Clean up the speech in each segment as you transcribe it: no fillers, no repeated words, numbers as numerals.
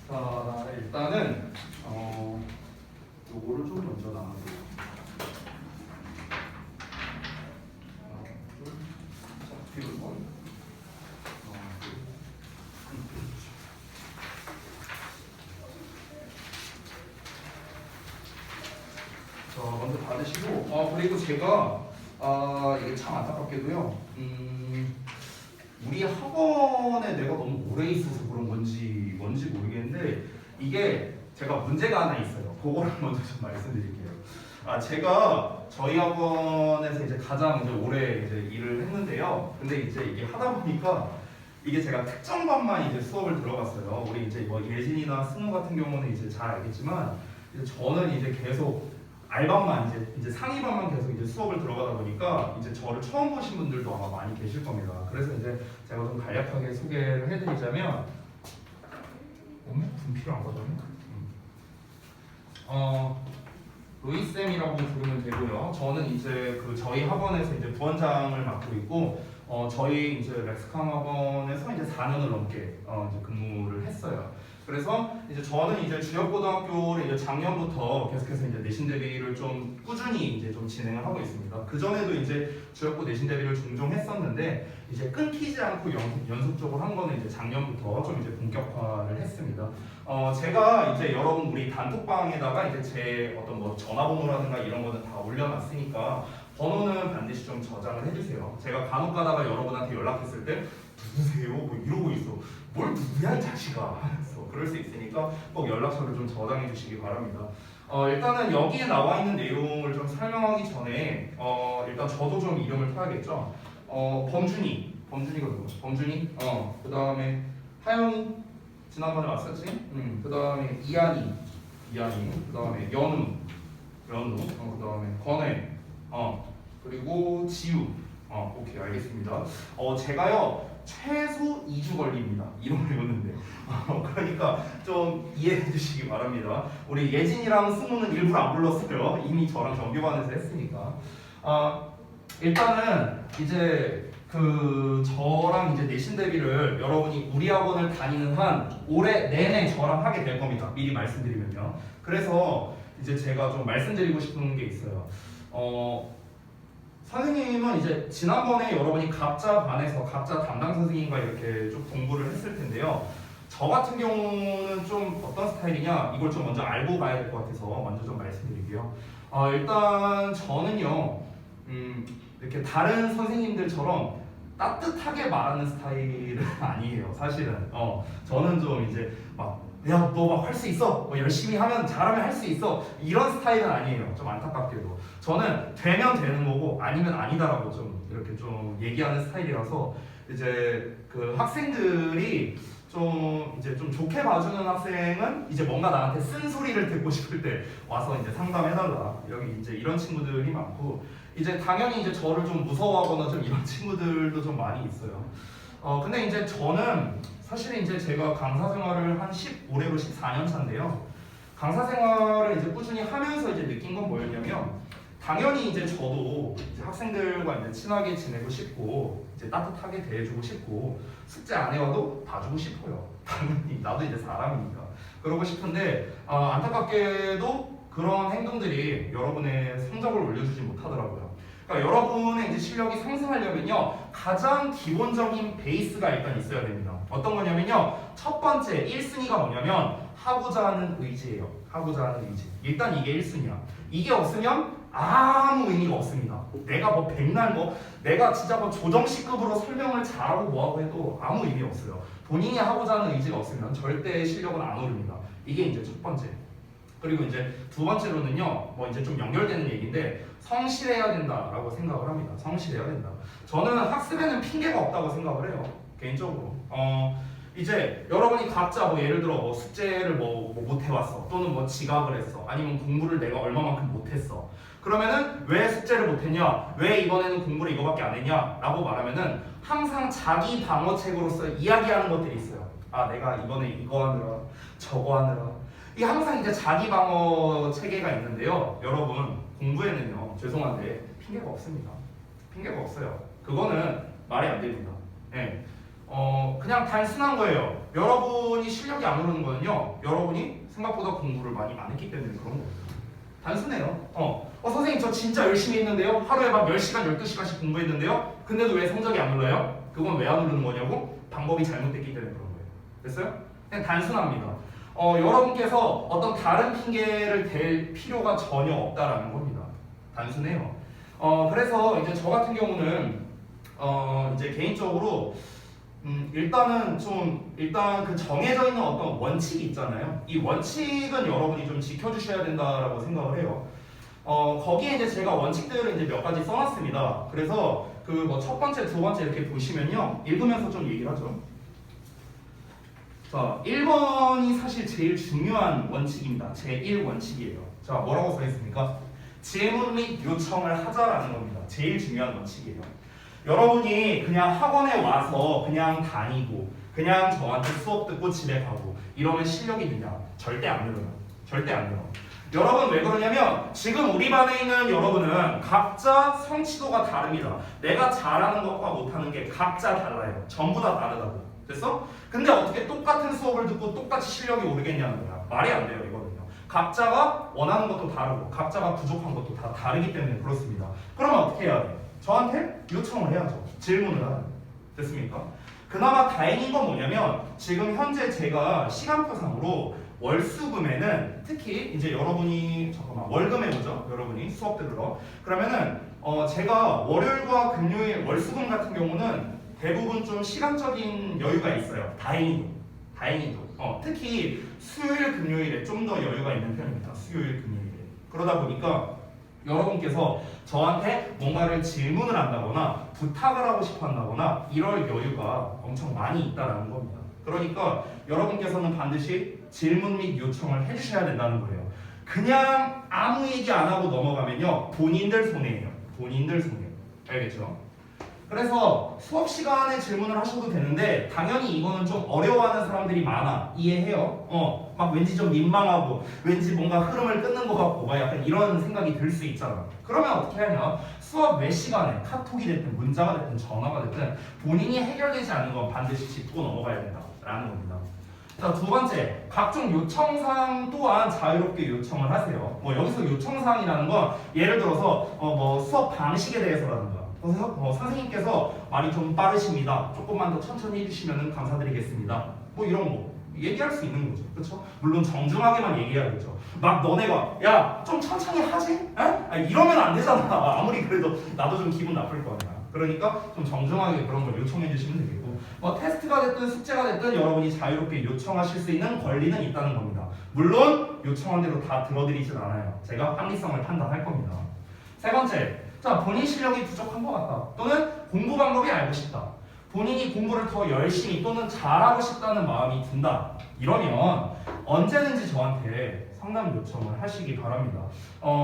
자, 일단은 요거를 좀 먼저 나눠볼게요. 자, 먼저 받으시고, 그리고 제가 이게 참 안타깝게도요. 우리 학원에 내가 너무 오래 있어서 그런 건지 뭔지 모르겠는데 이게 제가 문제가 하나 있어요. 그거를 먼저 좀 말씀드릴게요. 제가 저희 학원에서 이제 가장 이제 오래 이제 일을 했는데요. 근데 이제 이게 하다 보니까 이게 제가 특정 반만 이제 수업을 들어갔어요. 우리 이제 뭐 예진이나 승우 같은 경우는 이제 잘 알겠지만 이제 저는 이제 계속 알반만 이제 상위반만 계속 이제 수업을 들어가다 보니까 이제 저를 처음 보신 분들도 아마 많이 계실 겁니다. 그래서 이제 제가 좀 간략하게 소개를 해드리자면, 분필을 안 가져왔네. 로이쌤이라고 부르면 되고요. 저는 이제 저희 학원에서 이제 부원장을 맡고 있고, 저희 이제 렉스캄 학원에서 이제 4년을 넘게 이제 근무를 했어요. 그래서 이제 저는 이제 주역고등학교를 이제 작년부터 계속해서 이제 내신 대비를 좀 꾸준히 이제 좀 진행을 하고 있습니다. 그 전에도 이제 주역고 내신 대비를 종종 했었는데 이제 끊기지 않고 연속적으로 한 거는 이제 작년부터 좀 이제 본격화를 했습니다. 제가 이제 여러분 우리 단톡방에다가 이제 제 어떤 뭐 전화번호라든가 이런 거는 다 올려놨으니까 번호는 반드시 좀 저장을 해주세요. 제가 간혹 가다가 여러분한테 연락했을 때 누구세요? 뭐 이러고 있어. 뭘 누구야 이 자식아. 그럴 수 있으니까 꼭 연락처를 좀 저장해 주시기 바랍니다. 일단은 여기에 나와 있는 내용을 좀 설명하기 전에 일단 저도 좀 이름을 타야겠죠. 범준이가 누구야? 범준이? 그 다음에 하영이 지난번에 왔었지? 그 다음에 이한이 그 다음에 연우 그 다음에 권혜 그리고 지우 오케이 알겠습니다. 제가요 최소 2주 걸립니다. 이름을 외우는데 그러니까 좀 이해해 주시기 바랍니다. 우리 예진이랑 승우는 일부러 안 불렀어요. 이미 저랑 정규반에서 했으니까. 일단은 이제 저랑 이제 내신 대비를 여러분이 우리 학원을 다니는 한 올해 내내 저랑 하게 될 겁니다. 미리 말씀드리면요. 그래서 이제 제가 좀 말씀드리고 싶은 게 있어요. 선생님은 이제 지난번에 여러분이 각자 반에서 각자 담당 선생님과 이렇게 좀 공부를 했을 텐데요. 저 같은 경우는 좀 어떤 스타일이냐 이걸 좀 먼저 알고 가야 될 것 같아서 먼저 좀 말씀드릴게요. 일단 저는요 이렇게 다른 선생님들처럼 따뜻하게 말하는 스타일은 아니에요. 사실은 저는 좀 이제 막 야, 너 막 할 수 있어. 뭐 열심히 하면 잘하면 할 수 있어. 이런 스타일은 아니에요. 좀 안타깝게도. 저는 되면 되는 거고 아니면 아니다라고 좀 이렇게 좀 얘기하는 스타일이라서 이제 그 학생들이 좀 이제 좀 좋게 봐주는 학생은 이제 뭔가 나한테 쓴소리를 듣고 싶을 때 와서 이제 상담해달라. 여기 이제 이런 친구들이 많고 이제 당연히 이제 저를 좀 무서워하거나 좀 이런 친구들도 좀 많이 있어요. 근데 이제 저는 사실 이제 제가 강사 생활을 한 올해로 14년 차인데요. 강사 생활을 이제 꾸준히 하면서 이제 느낀 건 뭐였냐면 당연히 이제 저도 이제 학생들과 이제 친하게 지내고 싶고 이제 따뜻하게 대해주고 싶고 숙제 안 해와도 봐주고 싶어요. 당연히 나도 이제 사람이니까 그러고 싶은데 안타깝게도 그런 행동들이 여러분의 성적을 올려주지 못하더라고요. 그러니까 여러분의 이제 실력이 상승하려면요 가장 기본적인 베이스가 일단 있어야 됩니다. 어떤 거냐면요 첫 번째 1순위가 뭐냐면 하고자 하는 의지예요. 하고자 하는 의지. 일단 이게 1순위야. 이게 없으면 아무 의미가 없습니다. 내가 뭐 백날 내가 진짜 뭐 조정식급으로 설명을 잘하고 뭐하고 해도 아무 의미 없어요. 본인이 하고자 하는 의지가 없으면 절대 실력은 안 오릅니다. 이게 이제 첫 번째. 그리고 이제 두 번째로는요 뭐 이제 좀 연결되는 얘기인데 성실해야 된다라고 생각을 합니다. 성실해야 된다. 저는 학습에는 핑계가 없다고 생각을 해요. 개인적으로. 이제 여러분이 각자 뭐 예를 들어 뭐 숙제를 뭐 못 해왔어 또는 뭐 지각을 했어 아니면 공부를 내가 얼마만큼 못했어. 그러면은 왜 숙제를 못했냐? 왜 이번에는 공부를 이거밖에 안 했냐? 라고 말하면은 항상 자기 방어책으로서 이야기하는 것들이 있어요. 내가 이번에 이거 하느라 저거 하느라 이 항상 이제 자기 방어 체계가 있는데요. 여러분 공부에는요 죄송한데 핑계가 없습니다. 핑계가 없어요. 그거는 말이 안 됩니다. 네. 그냥 단순한 거예요. 여러분이 실력이 안 오르는 거는요. 여러분이 생각보다 공부를 많이 안 했기 때문에 그런 거예요. 단순해요. 선생님 저 진짜 열심히 했는데요. 하루에 막 10시간, 12시간씩 공부했는데요. 근데도 왜 성적이 안 올라요? 그건 왜 안 오르는 거냐고? 방법이 잘못됐기 때문에 그런 거예요. 됐어요? 그냥 단순합니다. 여러분께서 어떤 다른 핑계를 댈 필요가 전혀 없다라는 겁니다. 단순해요. 그래서 이제 저 같은 경우는 이제 개인적으로 일단 그 정해져 있는 어떤 원칙이 있잖아요. 이 원칙은 여러분이 좀 지켜주셔야 된다라고 생각을 해요. 거기에 이제 제가 원칙들을 이제 몇 가지 써놨습니다. 그래서 그 뭐 첫 번째, 두 번째 이렇게 보시면요. 읽으면서 좀 얘기를 하죠. 자, 1번이 사실 제일 중요한 원칙입니다. 제1원칙이에요. 자, 뭐라고 써있습니까? 질문 및 요청을 하자라는 겁니다. 제일 중요한 원칙이에요. 여러분이 그냥 학원에 와서 그냥 다니고 그냥 저한테 수업 듣고 집에 가고 이러면 실력이 느냐? 절대 안 늘어요. 절대 안 늘어. 여러분 왜 그러냐면 지금 우리 반에 있는 여러분은 각자 성취도가 다릅니다. 내가 잘하는 것과 못하는 게 각자 달라요. 전부 다 다르다고. 됐어? 근데 어떻게 똑같은 수업을 듣고 똑같이 실력이 오르겠냐는 거야. 말이 안 돼요 이거는요. 각자가 원하는 것도 다르고 각자가 부족한 것도 다 다르기 때문에 그렇습니다. 그러면 어떻게 해야 돼? 저한테 요청을 해야죠. 질문을 하는. 됐습니까? 그나마 다행인 건 뭐냐면 지금 현재 제가 시간표상으로 월수금에는 특히 이제 여러분이 월금에 오죠. 여러분이 수업 들으러. 그러면은 제가 월요일과 금요일 월수금 같은 경우는 대부분 좀 시간적인 여유가 있어요. 다행히도. 특히 수요일 금요일에 좀 더 여유가 있는 편입니다. 수요일 금요일에. 그러다 보니까 여러분께서 저한테 뭔가를 질문을 한다거나 부탁을 하고 싶어 한다거나 이럴 여유가 엄청 많이 있다는 겁니다. 그러니까 여러분께서는 반드시 질문 및 요청을 해주셔야 된다는 거예요. 그냥 아무 얘기 안 하고 넘어가면요. 본인들 손해예요. 본인들 손해. 알겠죠? 그래서 수업 시간에 질문을 하셔도 되는데 당연히 이거는 좀 어려워하는 사람들이 많아. 이해해요? 막 왠지 좀 민망하고 왠지 뭔가 흐름을 끊는 것 같고 막 약간 이런 생각이 들 수 있잖아. 그러면 어떻게 하냐? 수업 몇 시간에 카톡이 됐든 문자가 됐든 전화가 됐든 본인이 해결되지 않는 건 반드시 짚고 넘어가야 된다라는 겁니다. 자, 두 번째, 각종 요청사항 또한 자유롭게 요청을 하세요. 뭐 여기서 요청사항이라는 건 예를 들어서 뭐 수업 방식에 대해서라든가 선생님께서 말이 좀 빠르십니다. 조금만 더 천천히 해주시면 감사드리겠습니다. 뭐 이런 거 얘기할 수 있는 거죠. 그렇죠? 물론 정중하게만 얘기해야겠죠. 막 너네가 야 좀 천천히 하지? 이러면 안 되잖아. 아무리 그래도 나도 좀 기분 나쁠 거 아니야. 그러니까 좀 정중하게 그런 걸 요청해 주시면 되겠고 테스트가 됐든 숙제가 됐든 여러분이 자유롭게 요청하실 수 있는 권리는 있다는 겁니다. 물론 요청한 대로 다 들어드리진 않아요. 제가 합리성을 판단할 겁니다. 세 번째, 자, 본인 실력이 부족한 것 같다. 또는 공부 방법이 알고 싶다. 본인이 공부를 더 열심히 또는 잘하고 싶다는 마음이 든다. 이러면 언제든지 저한테 상담 요청을 하시기 바랍니다.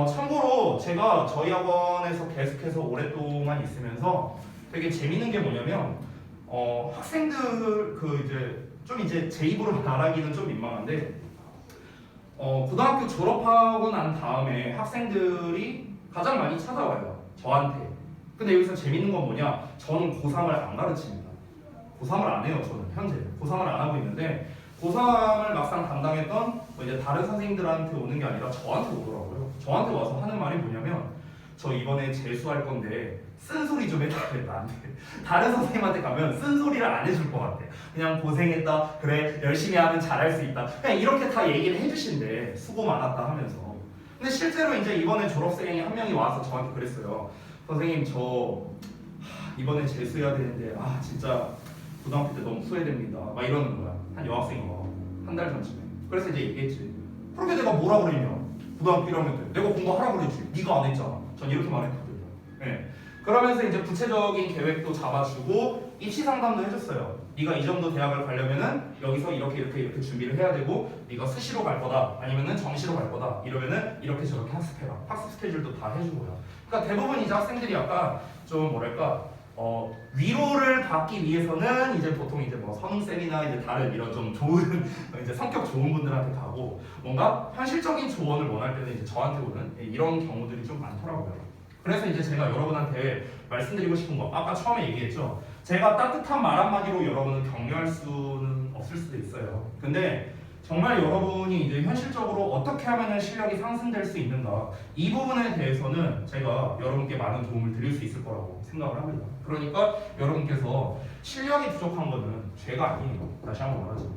참고로 제가 저희 학원에서 계속해서 오랫동안 있으면서 되게 재밌는 게 뭐냐면 학생들 이제 제 입으로 말하기는 좀 민망한데 고등학교 졸업하고 난 다음에 학생들이 가장 많이 찾아와요. 저한테. 근데 여기서 재밌는 건 뭐냐? 저는 고3을 안 가르칩니다. 고3을 안 해요. 저는 현재 고3을 안 하고 있는데 고3을 막상 담당했던 이제 다른 선생님들한테 오는 게 아니라 저한테 오더라고요. 저한테 와서 하는 말이 뭐냐면 저 이번에 재수할 건데 쓴소리 좀 해달래 나한테. 다른 선생님한테 가면 쓴소리를 안 해줄 것 같아. 그냥 고생했다. 그래 열심히 하면 잘할 수 있다. 그냥 이렇게 다 얘기를 해주신대. 수고 많았다 하면서. 근데 실제로 이제 이번에 졸업생이 한 명이 와서 저한테 그랬어요. 선생님 저 이번에 재수해야 되는데 진짜 고등학교 때 너무 후회됩니다. 막 이러는 거야. 한 여학생이 한 달 전쯤에. 그래서 이제 얘기했지. 그렇게 내가 뭐라 그랬냐? 고등학교 1학년 때 내가 공부하라고 그랬지. 네가 안 했잖아. 전 이렇게 말했거든요. 네. 그러면서 이제 구체적인 계획도 잡아주고 입시 상담도 해줬어요. 네가 이 정도 대학을 가려면은 여기서 이렇게 준비를 해야 되고 네가 수시로 갈 거다 아니면은 정시로 갈 거다 이러면은 이렇게 저렇게 학습해라. 학습 스케줄도 다 해주고요. 그러니까 대부분 이제 학생들이 약간 좀 뭐랄까 위로를 받기 위해서는 이제 보통 이제 뭐 선생님이나 이제 다른 이런 좀 좋은 이제 성격 좋은 분들한테 가고 뭔가 현실적인 조언을 원할 때는 이제 저한테 오는 이런 경우들이 좀 많더라고요. 그래서 이제 제가 여러분한테 말씀드리고 싶은 거 아까 처음에 얘기했죠. 제가 따뜻한 말 한마디로 여러분을 격려할 수는 없을 수도 있어요. 근데 정말 여러분이 이제 현실적으로 어떻게 하면 실력이 상승될 수 있는가, 이 부분에 대해서는 제가 여러분께 많은 도움을 드릴 수 있을 거라고 생각을 합니다. 그러니까 여러분께서 실력이 부족한 거는 죄가 아니에요. 다시 한번 말하죠.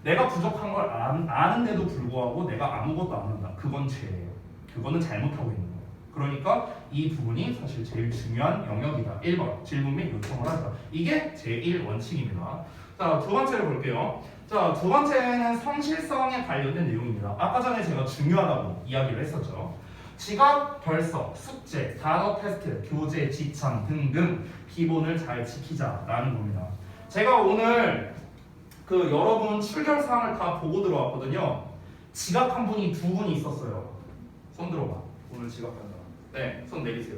내가 부족한 걸 아는데도 불구하고 내가 아무것도 안 한다. 그건 죄예요. 그거는 잘못하고 있는 거예요. 그러니까 이 부분이 사실 제일 중요한 영역이다. 1번 질문 및 요청을 하자. 이게 제1원칙입니다. 자, 두 번째를 볼게요. 자, 두 번째는 성실성에 관련된 내용입니다. 아까 전에 제가 중요하다고 이야기를 했었죠. 지각, 결석, 숙제, 단어 테스트, 교재, 지참 등등 기본을 잘 지키자라는 겁니다. 제가 오늘 여러분 출결 사항을 다 보고 들어왔거든요. 지각한 분이 두 분이 있었어요. 손 들어봐. 오늘 지각한 사람. 네, 손 내리세요.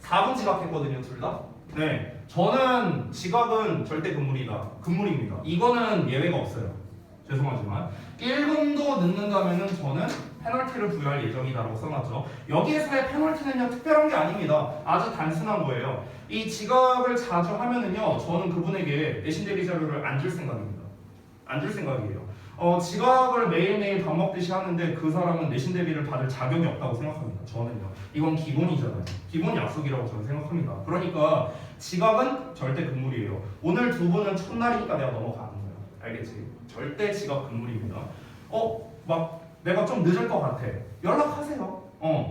4분 지각했거든요, 둘 다. 네, 저는 지각은 절대 금물입니다. 이거는 예외가 없어요. 죄송하지만 1분도 늦는다면은 저는 페널티를 부여할 예정이다라고 써놨죠. 여기에서의 페널티는요 특별한 게 아닙니다. 아주 단순한 거예요. 이 지각을 자주 하면은요 저는 그분에게 내신 대비 자료를 안 줄 생각입니다. 안 줄 생각이에요. 지각을 매일매일 밥 먹듯이 하는데 그 사람은 내신 대비를 받을 자격이 없다고 생각합니다. 저는요. 이건 기본이잖아요. 기본 약속이라고 저는 생각합니다. 그러니까 지각은 절대 금물이에요. 오늘 두 분은 첫날이니까 내가 넘어가는 거예요. 알겠지? 절대 지각 금물입니다. 막 내가 좀 늦을 것 같아. 연락하세요.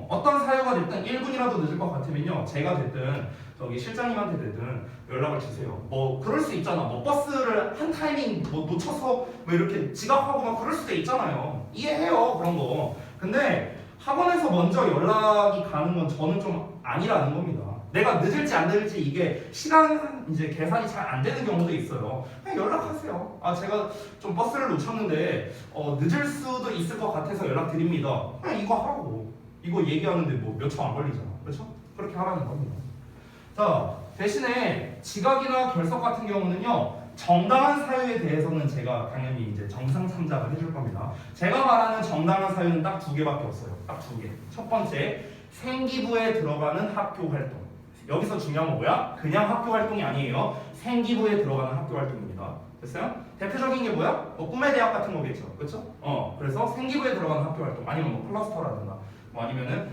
어떤 사유가 됐든 1분이라도 늦을 것 같으면요. 제가 됐든 저기 실장님한테 됐든 연락을 주세요. 뭐 그럴 수 있잖아. 뭐 버스를 한 타이밍 뭐 놓쳐서 뭐 이렇게 지각하고 막 그럴 수도 있잖아요. 이해해요. 그런 거. 근데 학원에서 먼저 연락이 가는 건 저는 좀 아니라는 겁니다. 내가 늦을지 안 늦을지 이게 시간 이제 계산이 잘 안 되는 경우도 있어요. 그냥 연락하세요. 제가 좀 버스를 놓쳤는데 늦을 수도 있을 것 같아서 연락드립니다. 그냥 이거 하고 이거 얘기하는데 뭐 몇 초 안 걸리잖아. 그렇죠? 그렇게 하라는 겁니다. 자, 대신에 지각이나 결석 같은 경우는요. 정당한 사유에 대해서는 제가 당연히 이제 정상 참작을 해줄 겁니다. 제가 말하는 정당한 사유는 딱 두 개밖에 없어요. 딱 두 개. 첫 번째, 생기부에 들어가는 학교 활동. 여기서 중요한 건 뭐야? 그냥 학교 활동이 아니에요. 생기부에 들어가는 학교 활동입니다. 됐어요? 대표적인 게 뭐야? 꿈의 대학 같은 거겠죠. 그렇죠? 그래서 생기부에 들어가는 학교 활동 아니면 뭐 클러스터라든가 뭐 아니면은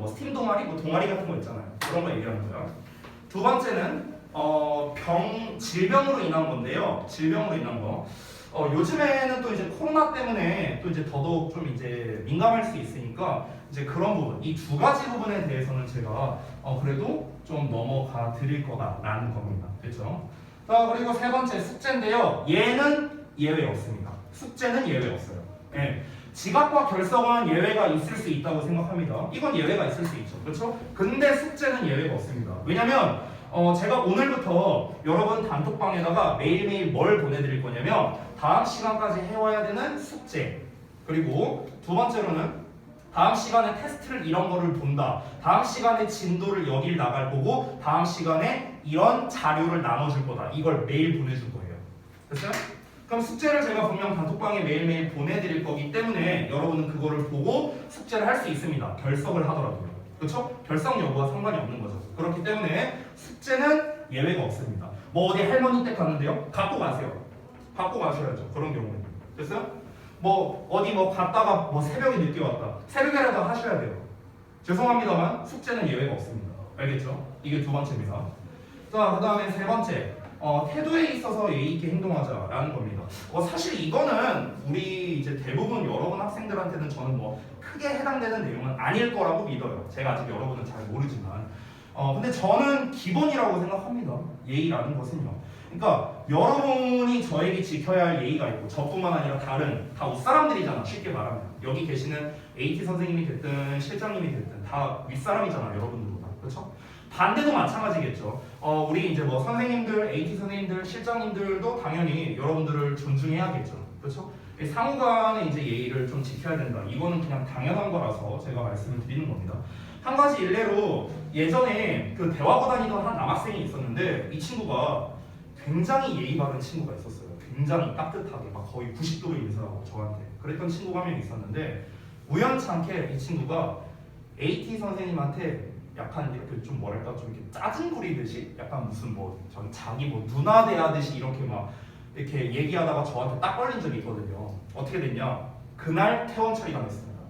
스팀 동아리, 동아리 같은 거 있잖아요. 그런 거 얘기하는 거예요. 두 번째는 질병으로 인한 건데요. 질병으로 인한 거. 요즘에는 또 이제 코로나 때문에 또 이제 더더욱 좀 이제 민감할 수 있으니까 이제 그런 부분, 이 두 가지 부분에 대해서는 제가 그래도 좀 넘어가 드릴 거다라는 겁니다. 그렇죠? 자, 그리고 세 번째 숙제인데요. 얘는 예외 없습니다. 숙제는 예외 없어요. 네. 지각과 결석은 예외가 있을 수 있다고 생각합니다. 이건 예외가 있을 수 있죠. 그렇죠? 근데 숙제는 예외가 없습니다. 왜냐면 제가 오늘부터 여러분 단톡방에다가 매일매일 뭘 보내드릴 거냐면 다음 시간까지 해와야 되는 숙제, 그리고 두 번째로는 다음 시간에 테스트를 이런 거를 본다. 다음 시간에 진도를 여길 나갈 거고 다음 시간에 이런 자료를 나눠줄 거다. 이걸 매일 보내줄 거예요. 됐어요? 그럼 숙제를 제가 분명 단톡방에 매일매일 보내드릴 거기 때문에 여러분은 그거를 보고 숙제를 할 수 있습니다. 결석을 하더라도요. 그렇죠? 결석 여부와 상관이 없는 거죠. 그렇기 때문에 숙제는 예외가 없습니다. 뭐 어디 할머니 댁 갔는데요? 갖고 가세요. 갖고 가셔야죠. 그런 경우는. 됐어요? 어디 갔다가 새벽에 늦게 왔다. 새벽에라도 하셔야 돼요. 죄송합니다만 숙제는 예외가 없습니다. 알겠죠? 이게 두 번째입니다. 자, 그 다음에 세 번째. 태도에 있어서 예의 있게 행동하자라는 겁니다. 사실 이거는 우리 이제 대부분 여러분 학생들한테는 저는 크게 해당되는 내용은 아닐 거라고 믿어요. 제가 아직 여러분은 잘 모르지만. 근데 저는 기본이라고 생각합니다. 예의라는 것은요. 그러니까 여러분이 저에게 지켜야 할 예의가 있고 저뿐만 아니라 다른 다 윗사람들이잖아. 쉽게 말하면 여기 계시는 AT 선생님이 됐든 실장님이 됐든 다 윗사람이잖아. 여러분들보다. 그렇죠? 반대도 마찬가지겠죠. 우리 이제 선생님들, AT 선생님들, 실장님들도 당연히 여러분들을 존중해야겠죠. 그렇죠? 상호간의 이제 예의를 좀 지켜야 된다. 이거는 그냥 당연한 거라서 제가 말씀을 드리는 겁니다. 한 가지 일례로 예전에 대화고 다니던 한 남학생이 있었는데 이 친구가 굉장히 예의 바른 친구가 있었어요. 굉장히 따뜻하게 막 거의 90도로 인사하고 저한테 그랬던 친구가 한 명 있었는데 우연찮게 이 친구가 AT 선생님한테 약간 이렇게 좀 뭐랄까 좀 이렇게 짜증 부리듯이 약간 무슨 뭐 자기 뭐 누나 대하듯이 이렇게 막 이렇게 얘기하다가 저한테 딱 걸린 적이 있거든요. 어떻게 됐냐? 그날 퇴원 처리당했습니다.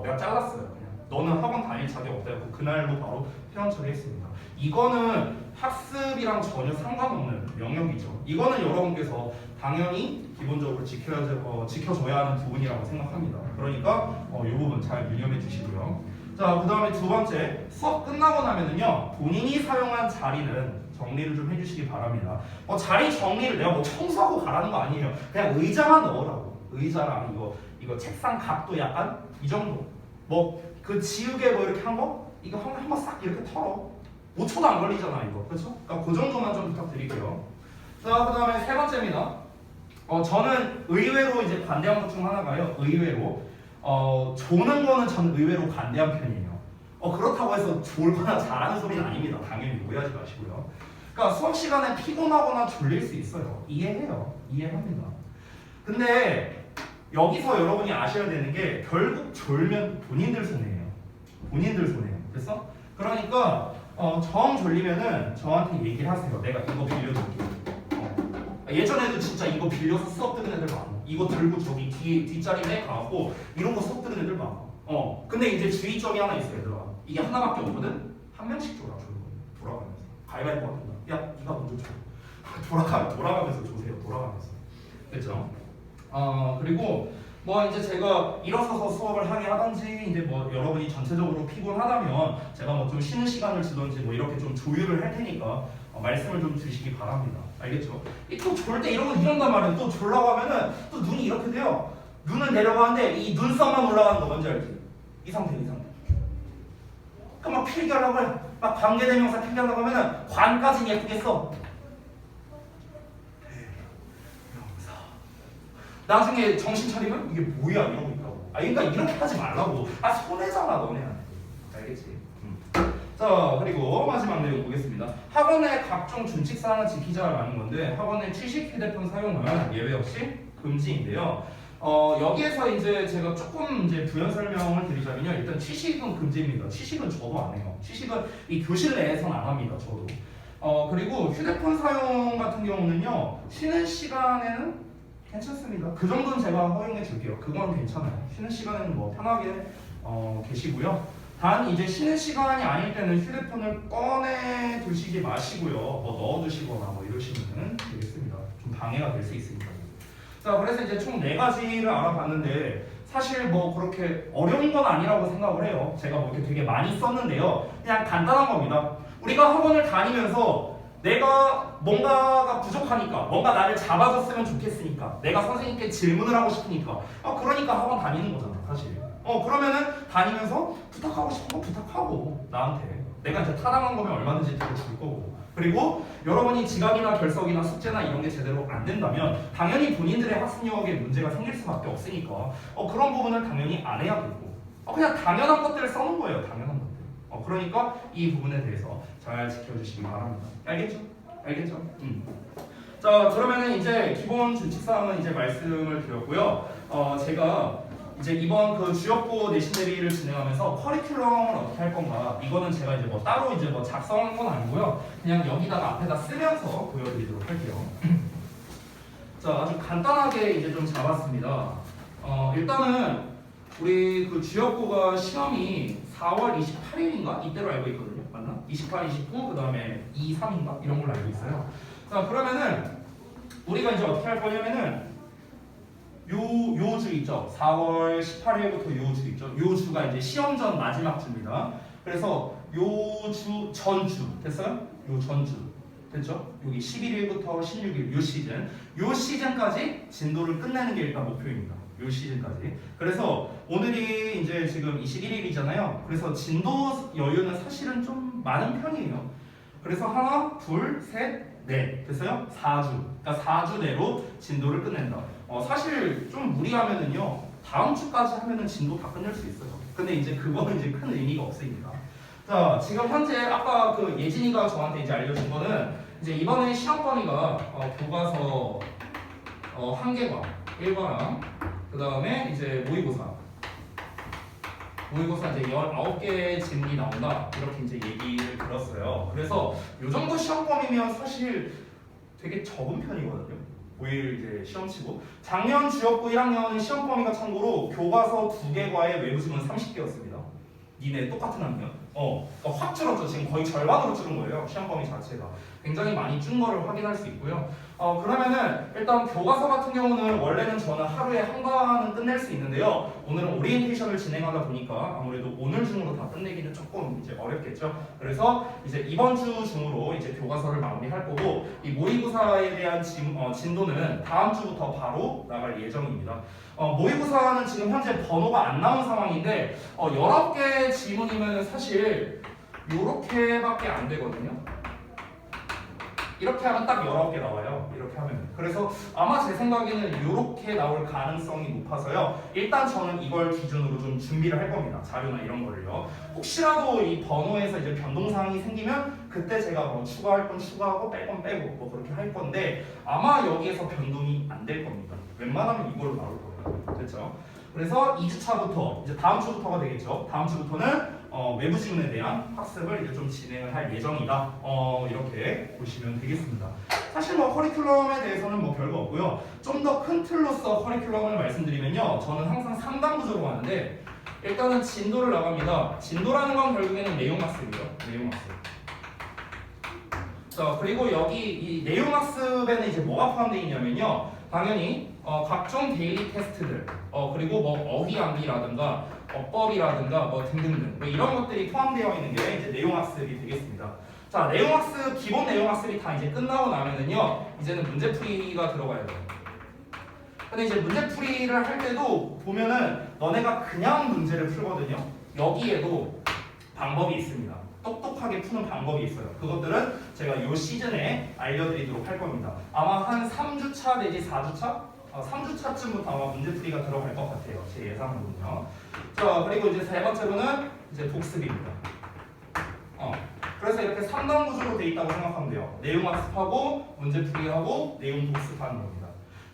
내가 잘랐어요. 그냥 너는 학원 다닐 자격 없다 해서 그날로 바로 퇴원 처리했습니다. 이거는 학습이랑 전혀 상관없는 영역이죠. 이거는 여러분께서 당연히 기본적으로 지켜줘야 하는 부분이라고 생각합니다. 그러니까 이 부분 잘 유념해 주시고요. 자, 그 다음에 두 번째, 수업 끝나고 나면은요 본인이 사용한 자리는 정리를 좀 해주시기 바랍니다. 자리 정리를 내가 뭐 청소하고 가라는 거 아니에요. 그냥 의자만 넣으라고. 의자랑 이거 책상 각도 약간 이 정도. 뭐 그 지우개 뭐 이렇게 한 거 이거 한번 싹 이렇게 털어. 5초도 안 걸리잖아 이거. 그렇죠? 그러니까 그 정도만 좀 부탁드릴게요. 자, 그 다음에 세 번째입니다. 저는 의외로 이제 반대한 것 중 하나가요. 의외로 조는 거는 저는 의외로 반대한 편이에요. 그렇다고 해서 졸거나 잘하는 소리는 아닙니다. 당연히 오해하지 마시고요. 그러니까 수업 시간에 피곤하거나 졸릴 수 있어요. 이해해요. 이해합니다. 근데 여기서 여러분이 아셔야 되는 게 결국 졸면 본인들 손해예요. 본인들 손해예요. 됐어? 그러니까 정 졸리면은 저한테 얘기를 하세요. 내가 이거 빌려줄게. 예전에도 진짜 이거 빌려서 수업 듣는 애들 많아. 이거 들고 저기 뒷자리에 가고 이런 거 수업 듣는 애들 많아. 근데 이제 주의점이 하나 있어요, 얘들아. 이게 하나밖에 없거든. 한 명씩 줘라, 돌아가면서. 가위바위보 한다. 야, 네가 먼저 줘. 돌아가면서 조세요. 돌아가면서. 됐죠? 그리고 뭐 이제 제가 일어서서 수업을 하게 하든지 이제 뭐 여러분이 전체적으로 피곤하다면 제가 뭐 좀 쉬는 시간을 주든지 뭐 이렇게 좀 조율을 할 테니까 말씀을 좀 주시기 바랍니다. 알겠죠? 또 졸 때 이런단 말이에요. 또 졸라고 하면은 또 눈이 이렇게 돼요. 눈은 내려가는데 이 눈썹만 올라가는 거 뭔지 알지? 이 상태. 그럼 막 필기하려고 해. 막 관계대명사 필기하려고 하면은 관까지는 예쁘게 써. 대명사. 나중에 정신 차리면 이게 뭐야 이러고 있다고. 그러니까 이렇게 하지 말라고. 손해잖아 너네한테. 알겠지? 자, 그리고 마지막 내용 보겠습니다. 학원의 각종 준칙사항을 지키자라는 건데 학원의 취식 휴대폰 사용은 예외 없이 금지인데요. 여기에서 이제 제가 조금 이제 부연 설명을 드리자면요. 일단 취식은 금지입니다. 취식은 저도 안 해요. 취식은 이 교실 내에서는 안 합니다. 저도. 그리고 휴대폰 사용 같은 경우는요. 쉬는 시간에는 괜찮습니다. 그 정도는 제가 허용해 줄게요. 그건 괜찮아요. 쉬는 시간에는 뭐 편하게 계시고요. 단 이제 쉬는 시간이 아닐 때는 휴대폰을 꺼내 두시지 마시고요. 뭐 넣어두시거나 뭐 이러시면 되겠습니다. 좀 방해가 될 수 있으니까. 자, 그래서 이제 총 4가지를 알아봤는데 사실 뭐 그렇게 어려운 건 아니라고 생각을 해요. 제가 뭐 이렇게 되게 많이 썼는데요. 그냥 간단한 겁니다. 우리가 학원을 다니면서 내가 뭔가가 부족하니까 뭔가 나를 잡아줬으면 좋겠으니까 내가 선생님께 질문을 하고 싶으니까 그러니까 학원 다니는 거잖아 사실. 그러면은 다니면서 부탁하고 싶은 거 부탁하고 나한테 내가 이제 타당한 거면 얼마든지 들어줄 거고. 그리고 여러분이 지각이나 결석이나 숙제나 이런 게 제대로 안 된다면 당연히 본인들의 학습력에 문제가 생길 수밖에 없으니까 그런 부분을 당연히 안 해야 되고 그냥 당연한 것들을 써놓은 거예요. 당연한 것들. 그러니까 이 부분에 대해서 잘 지켜주시기 바랍니다. 알겠죠? 자, 그러면은 이제 기본 준칙사항은 이제 말씀을 드렸고요. 제가 이제 이번 그 주역보 내신 대비를 진행하면서 커리큘럼을 어떻게 할 건가, 이거는 제가 이제 뭐 따로 이제 뭐 작성한 건 아니고요. 그냥 여기다가 앞에다 쓰면서 보여드리도록 할게요. 자, 아주 간단하게 이제 좀 잡았습니다. 일단은 우리 그 주역보가 시험이 4월 28일인가 이때로 알고 있거든요. 맞나? 28, 29, 그 다음에 2, 3인가 이런 걸로 알고 있어요. 자, 그러면은 우리가 이제 어떻게 할 거냐면은 요 주 있죠. 4월 18일부터 요 주 있죠. 요 주가 이제 시험 전 마지막 주입니다. 그래서 요 주 전주 됐어요? 요 전주 됐죠? 여기 11일부터 16일 요 시즌까지 진도를 끝내는 게 일단 목표입니다. 요 시즌까지. 그래서 오늘이 이제 지금 21일이잖아요. 그래서 진도 여유는 사실은 좀 많은 편이에요. 그래서 하나, 둘, 셋, 넷 됐어요? 4주. 그러니까 4주 내로 진도를 끝낸다. 사실 좀 무리하면은요. 다음 주까지 하면은 진도 다 끝낼 수 있어요. 근데 이제 그거는 이제 큰 의미가 없으니까. 자, 지금 현재 아까 그 예진이가 저한테 이제 알려준 거는 이제 이번에 시험 범위가 교과서 한 개과 1과랑 그 다음에 이제 모의고사 모의고사 이제 19개의 질문이 나온다 이렇게 이제 얘기를 들었어요. 그래서 이 정도 시험범위면 사실 되게 적은 편이거든요. 5일 이제 시험치고 작년 주역부 1학년은 시험범위가 참고로 교과서 2개 과의 외부 지문 30개였습니다. 니네 똑같은 학년. 그러니까 확 줄었죠. 지금 거의 절반으로 줄은 거예요. 시험 범위 자체가. 굉장히 많이 준 거를 확인할 수 있고요. 그러면은 일단 교과서 같은 경우는 원래는 저는 하루에 한 과는 끝낼 수 있는데요. 오늘은 오리엔테이션을 진행하다 보니까 아무래도 오늘 중으로 다 끝내기는 조금 이제 어렵겠죠. 그래서 이제 이번 주 중으로 이제 교과서를 마무리할 거고 이 모의고사에 대한 진도는 다음 주부터 바로 나갈 예정입니다. 모의고사는 지금 현재 번호가 안 나온 상황인데 19개 지문이면 사실 이렇게밖에 안 되거든요. 이렇게 하면 딱 19개 나와요. 이렇게 하면. 그래서 아마 제 생각에는 이렇게 나올 가능성이 높아서요. 일단 저는 이걸 기준으로 좀 준비를 할 겁니다. 자료나 이런 거를요. 혹시라도 이 번호에서 이제 변동사항이 생기면 그때 제가 뭐 추가할 건 추가하고 뺄 건 빼고 뭐 그렇게 할 건데 아마 여기에서 변동이 안 될 겁니다. 웬만하면 이걸로 나올 거예요. 됐죠? 그래서 2주차부터 이제 다음 주부터가 되겠죠. 다음 주부터는 외부 지문에 대한 학습을 이제 좀 진행을 할 예정이다. 이렇게 보시면 되겠습니다. 사실 뭐 커리큘럼에 대해서는 뭐 별거 없고요. 좀 더 큰 틀로서 커리큘럼을 말씀드리면요. 저는 항상 3단 구조로 하는데 일단은 진도를 나갑니다. 진도라는 건 결국에는 내용학습이죠. 내용학습. 자, 그리고 여기 이 내용학습에는 이제 뭐가 포함되어 있냐면요. 당연히 각종 데일리 테스트들, 그리고 뭐 어휘 암기라든가 어법이라든가 뭐 등등등 뭐 이런 것들이 포함되어 있는 게 이제 내용학습이 되겠습니다. 자, 내용학습 기본 내용학습이 다 이제 끝나고 나면은요, 이제는 문제풀이가 들어가야 돼요. 근데 이제 문제풀이를 할 때도 보면은 너네가 그냥 문제를 풀거든요. 여기에도 방법이 있습니다. 똑똑하게 푸는 방법이 있어요. 그것들은 제가 이 시즌에 알려드리도록 할 겁니다. 아마 한 3주차 내지 4주차? 3주차쯤부터 아마 문제풀이가 들어갈 것 같아요. 제 예상으로는요. 자, 그리고 이제 세 번째로는 이제 복습입니다. 그래서 이렇게 3단 구조로 돼 있다고 생각하면 돼요. 내용 학습하고 문제풀이하고 내용 복습하는 겁니다.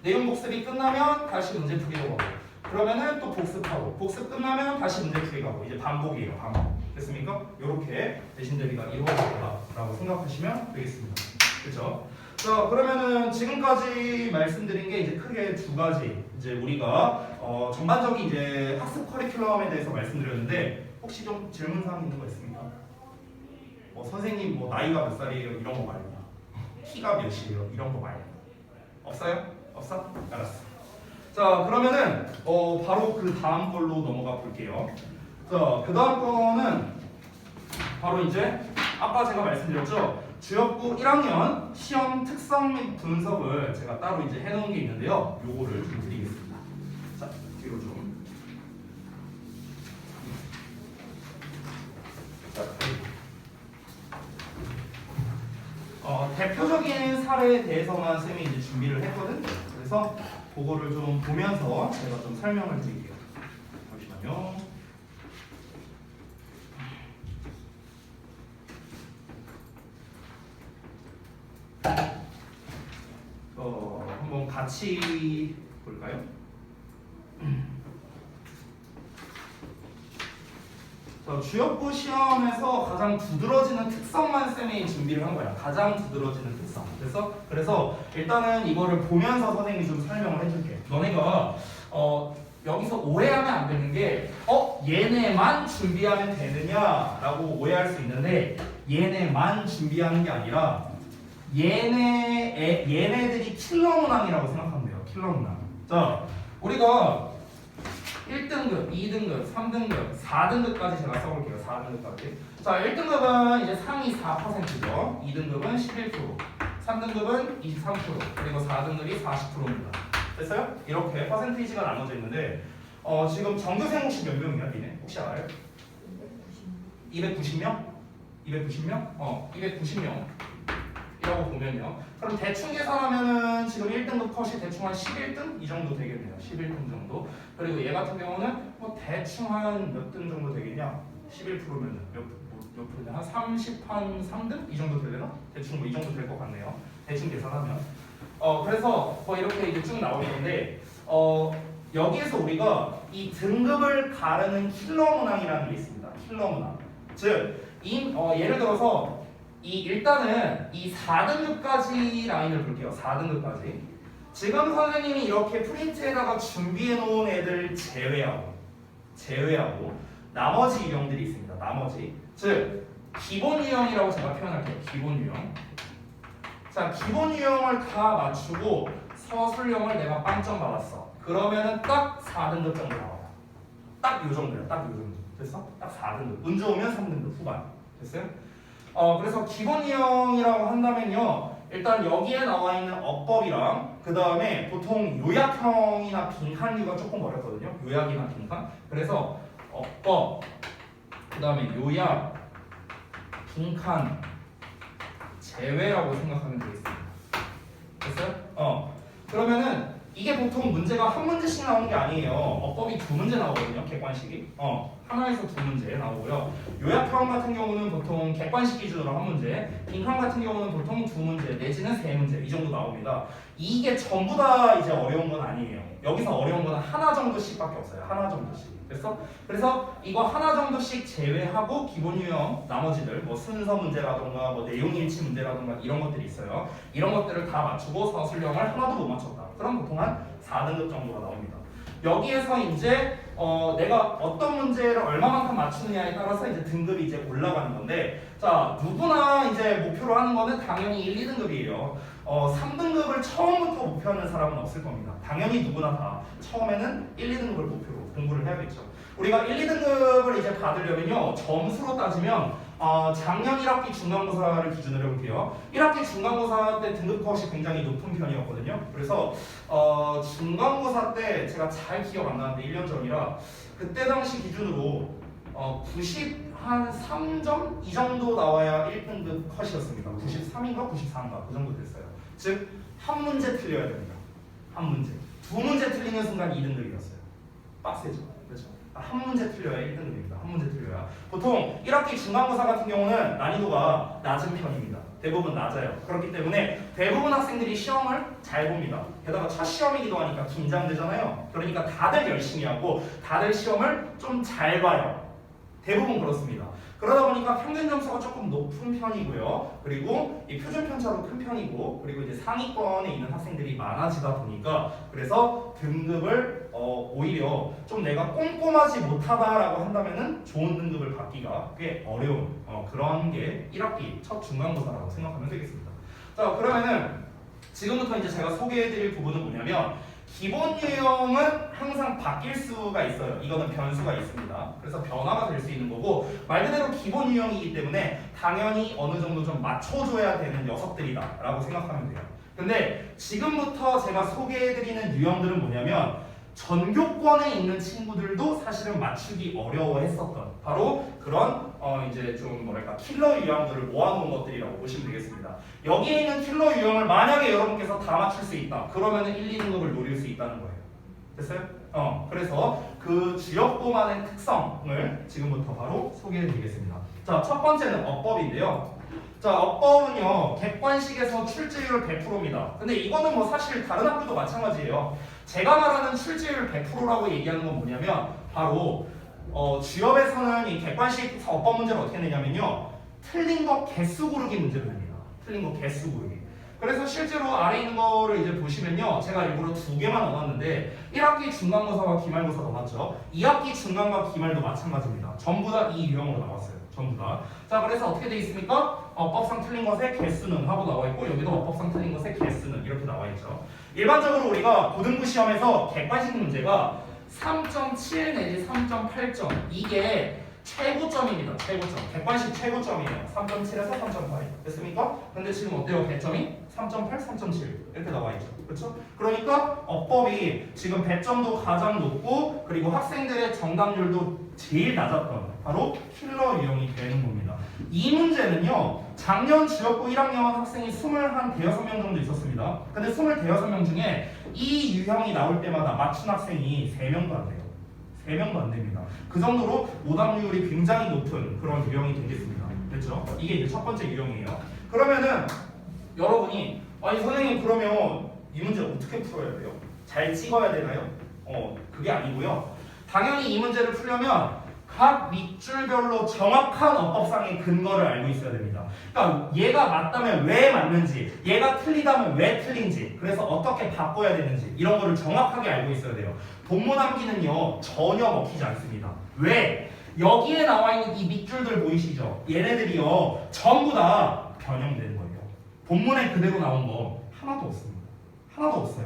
내용 복습이 끝나면 다시 문제풀이로 가고 그러면은 또 복습하고 복습 끝나면 다시 문제풀이 가고 이제 반복이에요. 반복. 됐습니까? 이렇게 내신 대비가 이루어진다라고 생각하시면 되겠습니다. 그렇죠? 자, 그러면은 지금까지 말씀드린 게 이제 크게 두 가지 이제 우리가 전반적인 이제 학습 커리큘럼에 대해서 말씀드렸는데 혹시 좀 질문 사항 있는 거 있습니까? 뭐 선생님 뭐 나이가 몇 살이에요? 이런 거 말고 키가 몇이에요? 이런 거 말고 없어요? 없어? 알았어. 자, 그러면은 바로 그 다음 걸로 넘어가 볼게요. 자, 그 다음 거는 바로 이제 아까 제가 말씀드렸죠. 주역부 1학년 시험 특성 및 분석을 제가 따로 이제 해놓은 게 있는데요. 요거를 좀 드리겠습니다. 자, 뒤로 좀. 자, 대표적인 사례에 대해서만 쌤이 이제 준비를 했거든. 그래서 그거를 좀 보면서 제가 좀 설명을 드릴게요. 잠시만요. 한번 같이 볼까요? 주역부 시험에서 가장 두드러지는 특성만 쌤이 준비를 한 거야. 가장 두드러지는 특성. 그래서 일단은 이거를 보면서 선생님이 좀 설명을 해줄게. 너네가 여기서 오해하면 안 되는 게 얘네만 준비하면 되느냐라고 오해할 수 있는데 얘네만 준비하는 게 아니라 얘네들이 킬러 문항이라고 생각하면 돼요. 킬러 문항. 자, 우리가 1등급, 2등급, 3등급, 4등급까지 제가 써볼게요. 4등급까지. 자, 1등급은 이제 상위 4%죠. 2등급은 11%, 3등급은 23%, 그리고 4등급이 40%입니다. 됐어요? 이렇게 퍼센테이지가 나눠져 있는데 지금 전교생 혹시 몇 명이야, 니네? 혹시 알아요? 290명? 290명? 290명. 이라고 보면요. 그럼 대충 계산하면은 지금 1등급 컷이 대충 한 11등? 이 정도 되겠네요. 11등 정도. 그리고 얘 같은 경우는 뭐 대충 한 몇 등 정도 되겠냐? 11%면은 몇 프로냐? 한 30, 한 3등? 이 정도 되려나? 대충 뭐 이 정도 될 것 같네요. 대충 계산하면. 그래서 뭐 이렇게 이제 쭉 나오겠는데 여기에서 우리가 이 등급을 가르는 킬러 문항이라는 게 있습니다. 킬러 문항. 즉, 예를 들어서 일단은 이 4등급까지 라인을 볼게요. 4등급까지. 지금 선생님이 이렇게 프린트에다가 준비해 놓은 애들 제외하고 나머지 유형들이 있습니다. 나머지. 즉, 기본 유형이라고 제가 표현할게요. 기본 유형. 자, 기본 유형을 다 맞추고 서술형을 내가 빵점 받았어. 그러면은 딱 4등급 정도 나와요. 딱 요 정도야. 딱 요 정도. 됐어? 딱 4등급. 운 좋으면 3등급 후반. 됐어요? 그래서 기본 유형이라고 한다면요. 일단 여기에 나와 있는 어법이랑 그 다음에 보통 요약형이나 빈칸류가 조금 어렵거든요. 요약이나 빈칸. 그래서 어법, 그 다음에 요약, 빈칸 제외라고 생각하면 되겠습니다. 됐어요? 그러면은 이게 보통 문제가 한 문제씩 나오는 게 아니에요. 어법이 2문제 나오거든요. 객관식이. 하나에서 2문제 나오고요. 요약형 같은 경우는 보통 객관식 기준으로 한 문제, 빈칸 같은 경우는 보통 2문제 내지는 3문제 이 정도 나옵니다. 이게 전부 다 이제 어려운 건 아니에요. 여기서 어려운 건 하나 정도씩밖에 없어요. 하나 정도씩. 됐어? 그래서 이거 하나 정도씩 제외하고 기본 유형 나머지들 뭐 순서 문제라던가 뭐 내용 일치 문제라던가 이런 것들이 있어요. 이런 것들을 다 맞추고 서술형을 하나도 못 맞췄다. 그럼 보통 한 4등급 정도가 나옵니다. 여기에서 이제 내가 어떤 문제를 얼마만큼 맞추느냐에 따라서 이제 등급이 이제 올라가는 건데, 자, 누구나 이제 목표로 하는 거는 당연히 1, 2등급이에요. 3등급을 처음부터 목표하는 사람은 없을 겁니다. 당연히 누구나 다 처음에는 1, 2등급을 목표로 공부를 해야겠죠. 우리가 1, 2등급을 이제 받으려면요, 점수로 따지면 작년 1학기 중간고사를 기준으로 해볼게요. 1학기 중간고사 때 등급 컷이 굉장히 높은 편이었거든요. 그래서 중간고사 때 제가 잘 기억 안 나는데 1년 전이라 그때 당시 기준으로 93점 이 정도 나와야 1등급 컷이었습니다. 93인가 94인가 그 정도 됐어요. 즉 한 문제 틀려야 됩니다. 한 문제. 2문제 틀리는 순간 2등급이었어요. 빡세죠. 그렇죠? 한 문제 틀려야 1등급입니다. 한 문제 틀려야. 보통 1학기 중간고사 같은 경우는 난이도가 낮은 편입니다. 대부분 낮아요. 그렇기 때문에 대부분 학생들이 시험을 잘 봅니다. 게다가 첫 시험이기도 하니까 긴장되잖아요. 그러니까 다들 열심히 하고 다들 시험을 좀 잘 봐요. 대부분 그렇습니다. 그러다 보니까 평균 점수가 조금 높은 편이고요. 그리고 이 표준 편차도 큰 편이고, 그리고 이제 상위권에 있는 학생들이 많아지다 보니까 그래서 등급을 오히려 좀 내가 꼼꼼하지 못하다라고 한다면은 좋은 등급을 받기가 꽤 어려운 그런 게 1학기 첫 중간고사라고 생각하면 되겠습니다. 자, 그러면은 지금부터 이제 제가 소개해드릴 부분은 뭐냐면, 기본 유형은 항상 바뀔 수가 있어요. 이거는 변수가 있습니다. 그래서 변화가 될 수 있는 거고, 말 그대로 기본 유형이기 때문에 당연히 어느 정도 좀 맞춰줘야 되는 녀석들이다 라고 생각하면 돼요. 근데 지금부터 제가 소개해드리는 유형들은 뭐냐면, 전교권에 있는 친구들도 사실은 맞추기 어려워했었던 바로 그런 이제 좀 뭐랄까 킬러 유형들을 모아놓은 것들이라고 보시면 되겠습니다. 여기에 있는 킬러 유형을 만약에 여러분께서 다 맞출 수 있다. 그러면은 1, 2등급을 노릴 수 있다는 거예요. 됐어요? 그래서 그 주역보만의 특성을 지금부터 바로 소개해드리겠습니다. 자, 첫 번째는 어법인데요. 자, 어법은요 객관식에서 출제율 100%입니다. 근데 이거는 뭐 사실 다른 학교도 마찬가지예요. 제가 말하는 출제율 100%라고 얘기하는 건 뭐냐면 바로 주협에서는 이 객관식 어법 문제를 어떻게 내냐면요, 틀린 거 개수 고르기 문제를 냅니다. 틀린 거 개수 고르기. 그래서 실제로 아래 있는 거를 이제 보시면요, 제가 일부러 2개만 넣어놨는데 1학기 중간고사와 기말고사 넣어놨죠. 2학기 중간과 기말도 마찬가지입니다. 전부 다 이 유형으로 나왔어요. 전부 다. 자, 그래서 어떻게 돼 있습니까? 어법상 틀린 것의 개수는 하고 나와 있고, 여기도 어법상 틀린 것의 개수는 이렇게 나와 있죠. 일반적으로 우리가 고등부 시험에서 객관식 문제가 3.7 내지 3.8점, 이게 최고점입니다. 최고점. 객관식 최고점이에요. 3.7에서 3.8. 됐습니까? 근데 지금 어때요? 배점이 3.8, 3.7 이렇게 나와 있죠. 그렇죠? 그러니까 어법이 지금 배점도 가장 높고, 그리고 학생들의 정답률도 제일 낮았던 바로 킬러 유형이 되는 겁니다. 이 문제는요, 작년 주역고 1학년 학생이 25명 정도 있었습니다. 근데 25명 중에 이 유형이 나올 때마다 맞춘 학생이 3명도 안 돼요. 3명도 안 됩니다. 그 정도로 오답률이 굉장히 높은 그런 유형이 되겠습니다. 됐죠? 이게 이제 첫 번째 유형이에요. 그러면은 여러분이 아니 선생님 그러면 이 문제 어떻게 풀어야 돼요? 잘 찍어야 되나요? 그게 아니고요. 당연히 이 문제를 풀려면 각 밑줄별로 정확한 어법상의 근거를 알고 있어야 됩니다. 그러니까 얘가 맞다면 왜 맞는지, 얘가 틀리다면 왜 틀린지, 그래서 어떻게 바꿔야 되는지 이런 거를 정확하게 알고 있어야 돼요. 본문 암기는요 전혀 먹히지 않습니다. 왜? 여기에 나와 있는 이 밑줄들 보이시죠? 얘네들이요 전부 다 변형된 거예요. 본문에 그대로 나온 거 하나도 없습니다. 하나도 없어요.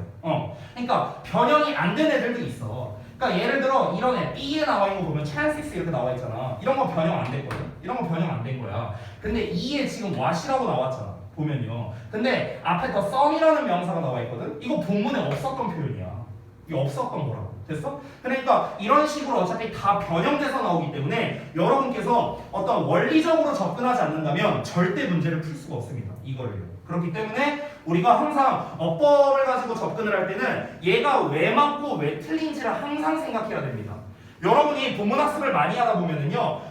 그러니까 변형이 안 된 애들도 있어. 그러니까 예를 들어 이런 애 B에 나와 있는 거 보면 찬시스 이렇게 나와 있잖아. 이런 거 변형 안 됐거든. 이런 거 변형 안 된 거야. 근데 E에 지금 what이라고 나왔잖아. 보면요. 근데 앞에 더 some이라는 명사가 나와 있거든. 이거 본문에 없었던 표현이야. 이거 없었던 거라고. 됐어? 그러니까 이런 식으로 어차피 다 변형돼서 나오기 때문에 여러분께서 어떤 원리적으로 접근하지 않는다면 절대 문제를 풀 수가 없습니다. 이거를요. 그렇기 때문에 우리가 항상 어법을 가지고 접근을 할 때는 얘가 왜 맞고 왜 틀린지를 항상 생각해야 됩니다. 여러분이 본문 학습을 많이 하다 보면은요,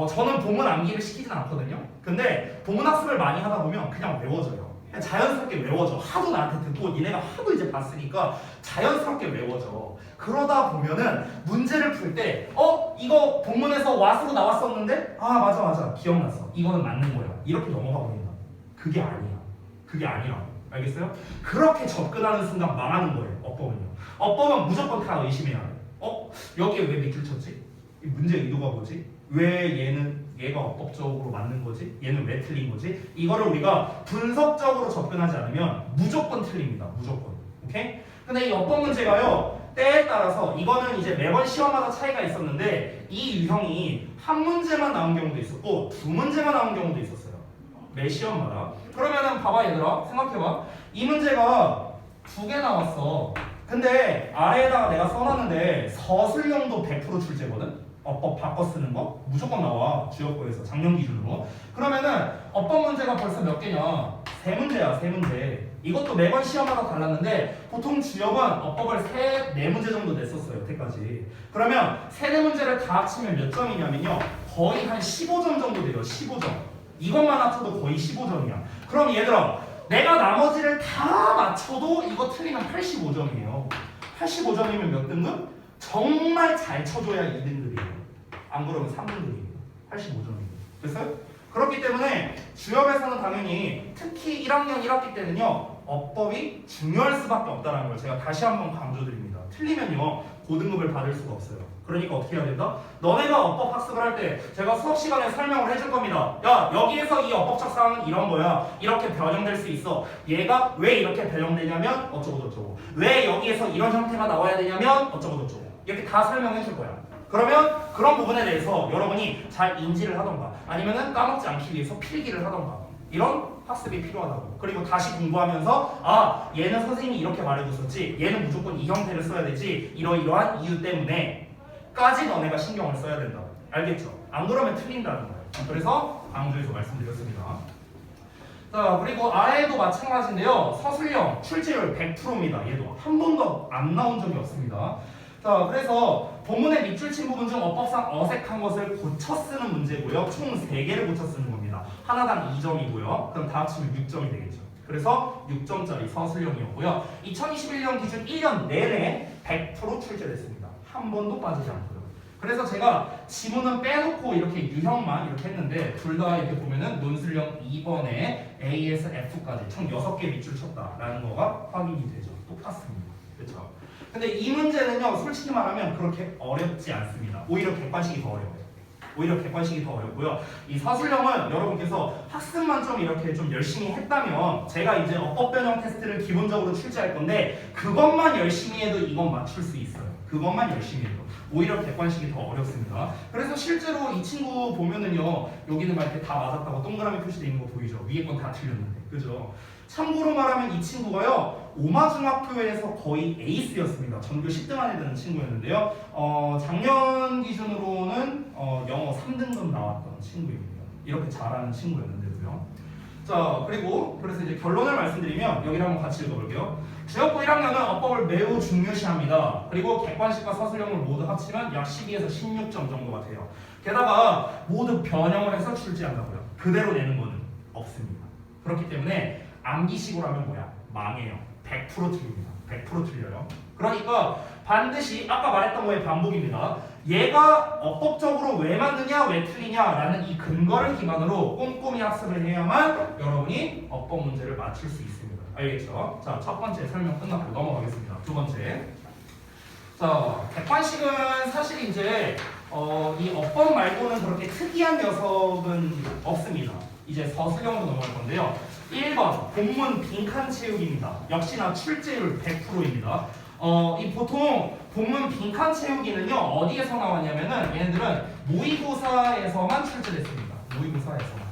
저는 본문 암기를 시키진 않거든요. 근데 본문 학습을 많이 하다 보면 그냥 외워져요. 그냥 자연스럽게 외워져. 하도 나한테 듣고 니네가 하도 이제 봤으니까 자연스럽게 외워져. 그러다 보면은 문제를 풀 때 이거 본문에서 what으로 나왔었는데 맞아 기억났어. 이거는 맞는 거야. 이렇게 넘어가 버린다. 그게 아니야. 그게 아니라고. 알겠어요? 그렇게 접근하는 순간 망하는 거예요. 어법은요. 어법은 무조건 다 의심해야 돼. 여기에 왜 밑줄 쳤지? 이 문제 의도가 뭐지? 왜 얘가 어법적으로 맞는 거지? 얘는 왜 틀린 거지? 이거를 우리가 분석적으로 접근하지 않으면 무조건 틀립니다. 무조건. 오케이? 근데 이 어법 문제가요. 때에 따라서 이거는 이제 매번 시험마다 차이가 있었는데 이 유형이 한 문제만 나온 경우도 있었고 두 문제만 나온 경우도 있었어요. 매 시험마다. 그러면은 봐봐 얘들아. 생각해봐. 이 문제가 2개 나왔어. 근데 아래에다가 내가 써놨는데 서술형도 100% 출제거든? 어법 바꿔 쓰는 거 무조건 나와. 주역고에서 작년 기준으로. 그러면은 어법 문제가 벌써 몇 개냐? 3문제야. 3문제. 이것도 매번 시험마다 달랐는데 보통 주역은 어법을 4문제 정도 냈었어요. 여태까지. 그러면 4문제를 다 합치면 몇 점이냐면요. 거의 한 15점 정도 돼요. 15점. 이것만 합쳐도 거의 15점이야. 그럼 얘들아 내가 나머지를 다 맞춰도 이거 틀리면 85점이에요. 85점이면 몇 등급? 정말 잘 쳐줘야 2등급이에요. 안 그러면 3등급입니다. 85점이에요. 됐어요? 그렇기 때문에 주역에서는 당연히 특히 1학년 1학기 때는요 어법이 중요할 수밖에 없다는 걸 제가 다시 한번 강조드립니다. 틀리면요 고등급을 받을 수가 없어요. 그러니까 어떻게 해야 된다? 너네가 어법 학습을 할 때 제가 수업 시간에 설명을 해줄 겁니다. 야 여기에서 이 어법적 사항은 이런 거야. 이렇게 변형될 수 있어. 얘가 왜 이렇게 변형되냐면 어쩌고저쩌고. 왜 여기에서 이런 형태가 나와야 되냐면 어쩌고저쩌고. 이렇게 다 설명해 줄 거야. 그러면 그런 부분에 대해서 여러분이 잘 인지를 하던가 아니면은 까먹지 않기 위해서 필기를 하던가 이런 학습이 필요하다고. 그리고 다시 공부하면서 얘는 선생님이 이렇게 말해줬었지 얘는 무조건 이 형태를 써야 되지 이러이러한 이유 때문에 까지 너네가 신경을 써야 된다. 알겠죠? 안 그러면 틀린다는 거예요. 그래서 강조해서 말씀드렸습니다. 자 그리고 아래도 마찬가지인데요. 서술형 출제율 100%입니다. 얘도 한 번도 안 나온 적이 없습니다. 자 그래서 본문의 밑줄 친 부분 중 어법상 어색한 것을 고쳐 쓰는 문제고요. 총 3개를 고쳐 쓰는 겁니다. 하나당 2점이고요. 그럼 다 합치면 6점이 되겠죠. 그래서 6점짜리 서술형이었고요. 2021년 기준 1년 내내 100% 출제됐습니다. 한 번도 빠지지 않고요. 그래서 제가 지문은 빼놓고 이렇게 유형만 이렇게 했는데 둘 다 이렇게 보면은 논술형 2번에 A에서 F까지 총 6개 밑줄 쳤다라는 거가 확인이 되죠. 똑같습니다. 그렇죠? 근데 이 문제는요 솔직히 말하면 그렇게 어렵지 않습니다. 오히려 객관식이 더 어려워요. 오히려 객관식이 더 어렵고요. 이 서술형은 여러분께서 학습만 좀 이렇게 좀 열심히 했다면 제가 이제 어법 변형 테스트를 기본적으로 출제할 건데 그것만 열심히 해도 이건 맞출 수 있어요. 그것만 열심히 해도. 오히려 객관식이 더 어렵습니다. 그래서 실제로 이 친구 보면은요 여기는 막 이렇게 다 맞았다고 동그라미 표시되어 있는 거 보이죠? 위에 건 다 틀렸는데. 그죠? 참고로 말하면 이 친구가요 오마중학교에서 거의 에이스였습니다. 전교 10등 안에 드는 친구였는데요. 작년 기준으로는 영어 3등급 나왔던 친구입니다. 이렇게 잘하는 친구였는데도요. 자 그리고 그래서 이제 결론을 말씀드리면 여기를 한번 같이 읽어볼게요. 주역고 1학년은 어법을 매우 중요시합니다. 그리고 객관식과 서술형을 모두 합치면 약 12에서 16점 정도가 돼요. 게다가 모두 변형을 해서 출제한다고요. 그대로 내는 거는 없습니다. 그렇기 때문에 암기식으로 하면 뭐야? 망해요. 100% 틀립니다. 100% 틀려요. 그러니까 반드시 아까 말했던 거의 반복입니다. 얘가 어법적으로 왜 맞느냐 왜 틀리냐라는 이 근거를 기반으로 꼼꼼히 학습을 해야만 여러분이 어법 문제를 맞출 수 있습니다. 알겠죠? 자, 첫 번째 설명 끝났고 넘어가겠습니다. 두 번째. 자, 객관식은 사실 이제 이 어법 말고는 그렇게 특이한 녀석은 없습니다. 이제 서술형으로 넘어갈 건데요. 1번 본문 빈칸 채우기입니다. 역시나 출제율 100%입니다. 이 보통 본문 빈칸 채우기는요 어디에서 나왔냐면은 얘네들은 모의고사에서만 출제됐습니다. 모의고사에서만.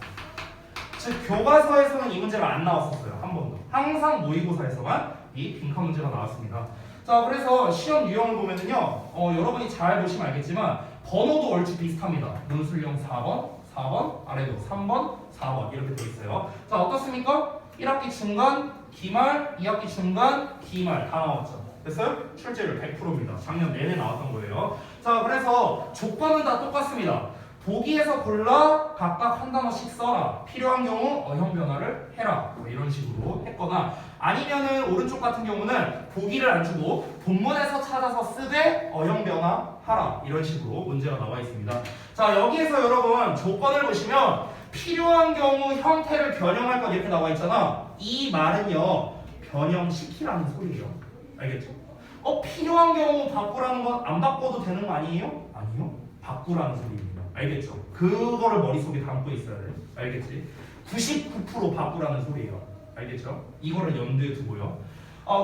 즉 교과서에서는 이 문제가 안 나왔었어요. 한 번도. 항상 모의고사에서만 이 빈칸 문제가 나왔습니다. 자, 그래서 시험 유형을 보면은요 여러분이 잘 보시면 알겠지만 번호도 얼추 비슷합니다. 논술형 4번, 4번, 아래도 3번, 4번 이렇게 돼 있어요. 자, 어떻습니까? 1학기 중간, 기말, 2학기 중간, 기말 다 나왔죠. 됐어요? 출제율 100%입니다. 작년 내내 나왔던 거예요. 자, 그래서 조건은 다 똑같습니다. 보기에서 골라 각각 한 단어씩 써라. 필요한 경우 어형 변화를 해라. 뭐 이런 식으로 했거나 아니면은 오른쪽 같은 경우는 보기를 안 주고 본문에서 찾아서 쓰되 어형 변화 하라. 이런 식으로 문제가 나와 있습니다. 자, 여기에서 여러분 조건을 보시면 필요한 경우 형태를 변형할 것 이렇게 나와 있잖아. 이 말은요 변형시키라는 소리예요. 알겠죠? 필요한 경우 바꾸라는 건 안 바꿔도 되는 거 아니에요? 아니요. 바꾸라는 소리입니다. 알겠죠? 그거를 머릿속에 담고 있어야 돼요. 알겠지? 99% 바꾸라는 소리예요. 알겠죠? 이거를 염두에 두고요.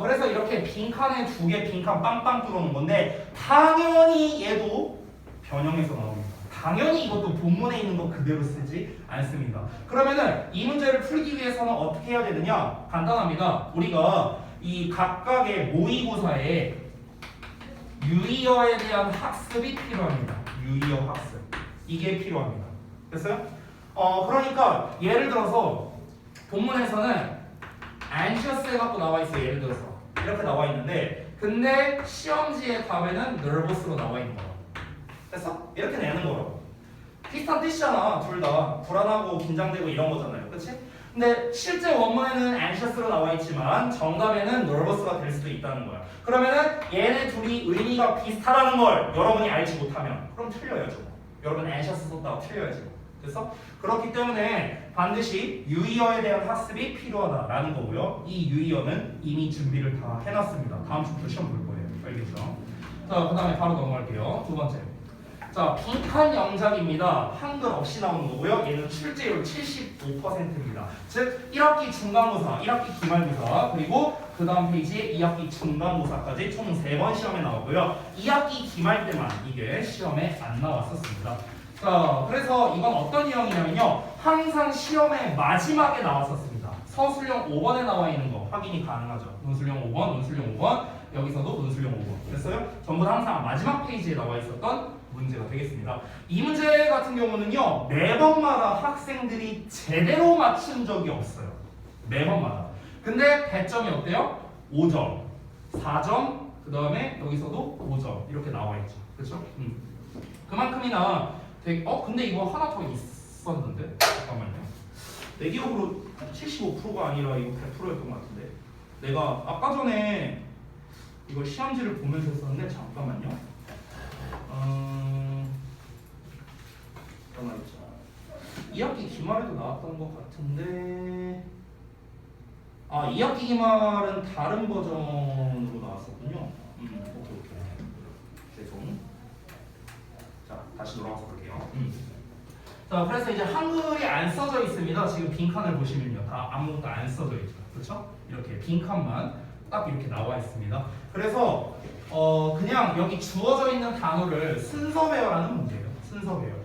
그래서 이렇게 빈칸에 두 개 빈칸 빵빵 뚫어놓은 건데 당연히 얘도 변형해서 나옵니다. 당연히 이것도 본문에 있는 거 그대로 쓰지 않습니다. 그러면은 이 문제를 풀기 위해서는 어떻게 해야 되느냐? 간단합니다. 우리가 이 각각의 모의고사에 유의어에 대한 학습이 필요합니다. 유의어 학습. 이게 필요합니다. 됐어요? 그러니까 예를 들어서 본문에서는 anxious 해갖고 나와 있어요. 예를 들어서 이렇게 나와 있는데 근데 시험지의 답에는 nervous로 나와 있는 거야. 됐어? 이렇게 내는 거라고. 비슷한 뜻이잖아. 둘 다 불안하고 긴장되고 이런 거잖아요. 그치? 근데 실제 원문에는 anxious로 나와 있지만 정답에는 nervous가 될 수도 있다는 거야. 그러면은 얘네 둘이 의미가 비슷하다는 걸 여러분이 알지 못하면 그럼 틀려야죠. 여러분 anxious 썼다고 틀려야지. 됐어? 그렇기 때문에 반드시 유의어에 대한 학습이 필요하다라는 거고요. 이 유의어는 이미 준비를 다 해놨습니다. 다음 주부터 시험 볼 거예요. 알겠죠? 자, 그 다음에 바로 넘어갈게요. 두 번째. 자, 빈칸 영작입니다. 한글 없이 나오는 거고요. 얘는 출제율 75%입니다. 즉 1학기 중간고사, 1학기 기말고사, 그리고 그 다음 페이지에 2학기 중간고사까지 총 3번 시험에 나오고요. 2학기 기말 때만 이게 시험에 안 나왔었습니다. 자, 그래서 이건 어떤 유형이냐면요. 항상 시험의 마지막에 나왔었습니다. 서술형 5번에 나와 있는 거 확인이 가능하죠. 논술형 5번, 논술형 5번, 여기서도 논술형 5번. 됐어요? 전부 다 항상 마지막 페이지에 나와 있었던 문제가 되겠습니다. 이 문제 같은 경우는요. 매번마다 학생들이 제대로 맞춘 적이 없어요. 매번마다. 근데 배점이 어때요? 5점, 4점, 그 다음에 여기서도 5점 이렇게 나와 있죠. 그렇죠? 그만큼이나 되게 근데 이거 하나 더 있었는데 잠깐만요. 내 기억으로 75%가 아니라 이거 100%였던 것 같은데 내가 아까 전에 이거 시험지를 보면서 했었는데 잠깐만요. 잠깐만 있죠. 2학기 기말에도 나왔던 것 같은데 2학기 기말은 다른 버전으로 나왔었군요. 오케이. 죄송. 자, 다시 돌아와서 볼게요. 자, 그래서 이제 한글이 안 써져 있습니다. 지금 빈칸을 보시면요. 다 아무것도 안 써져 있죠. 그렇죠? 이렇게 빈칸만 딱 이렇게 나와 있습니다. 그래서 그냥 여기 주어져 있는 단어를 순서 배열하는 문제예요. 순서 배열.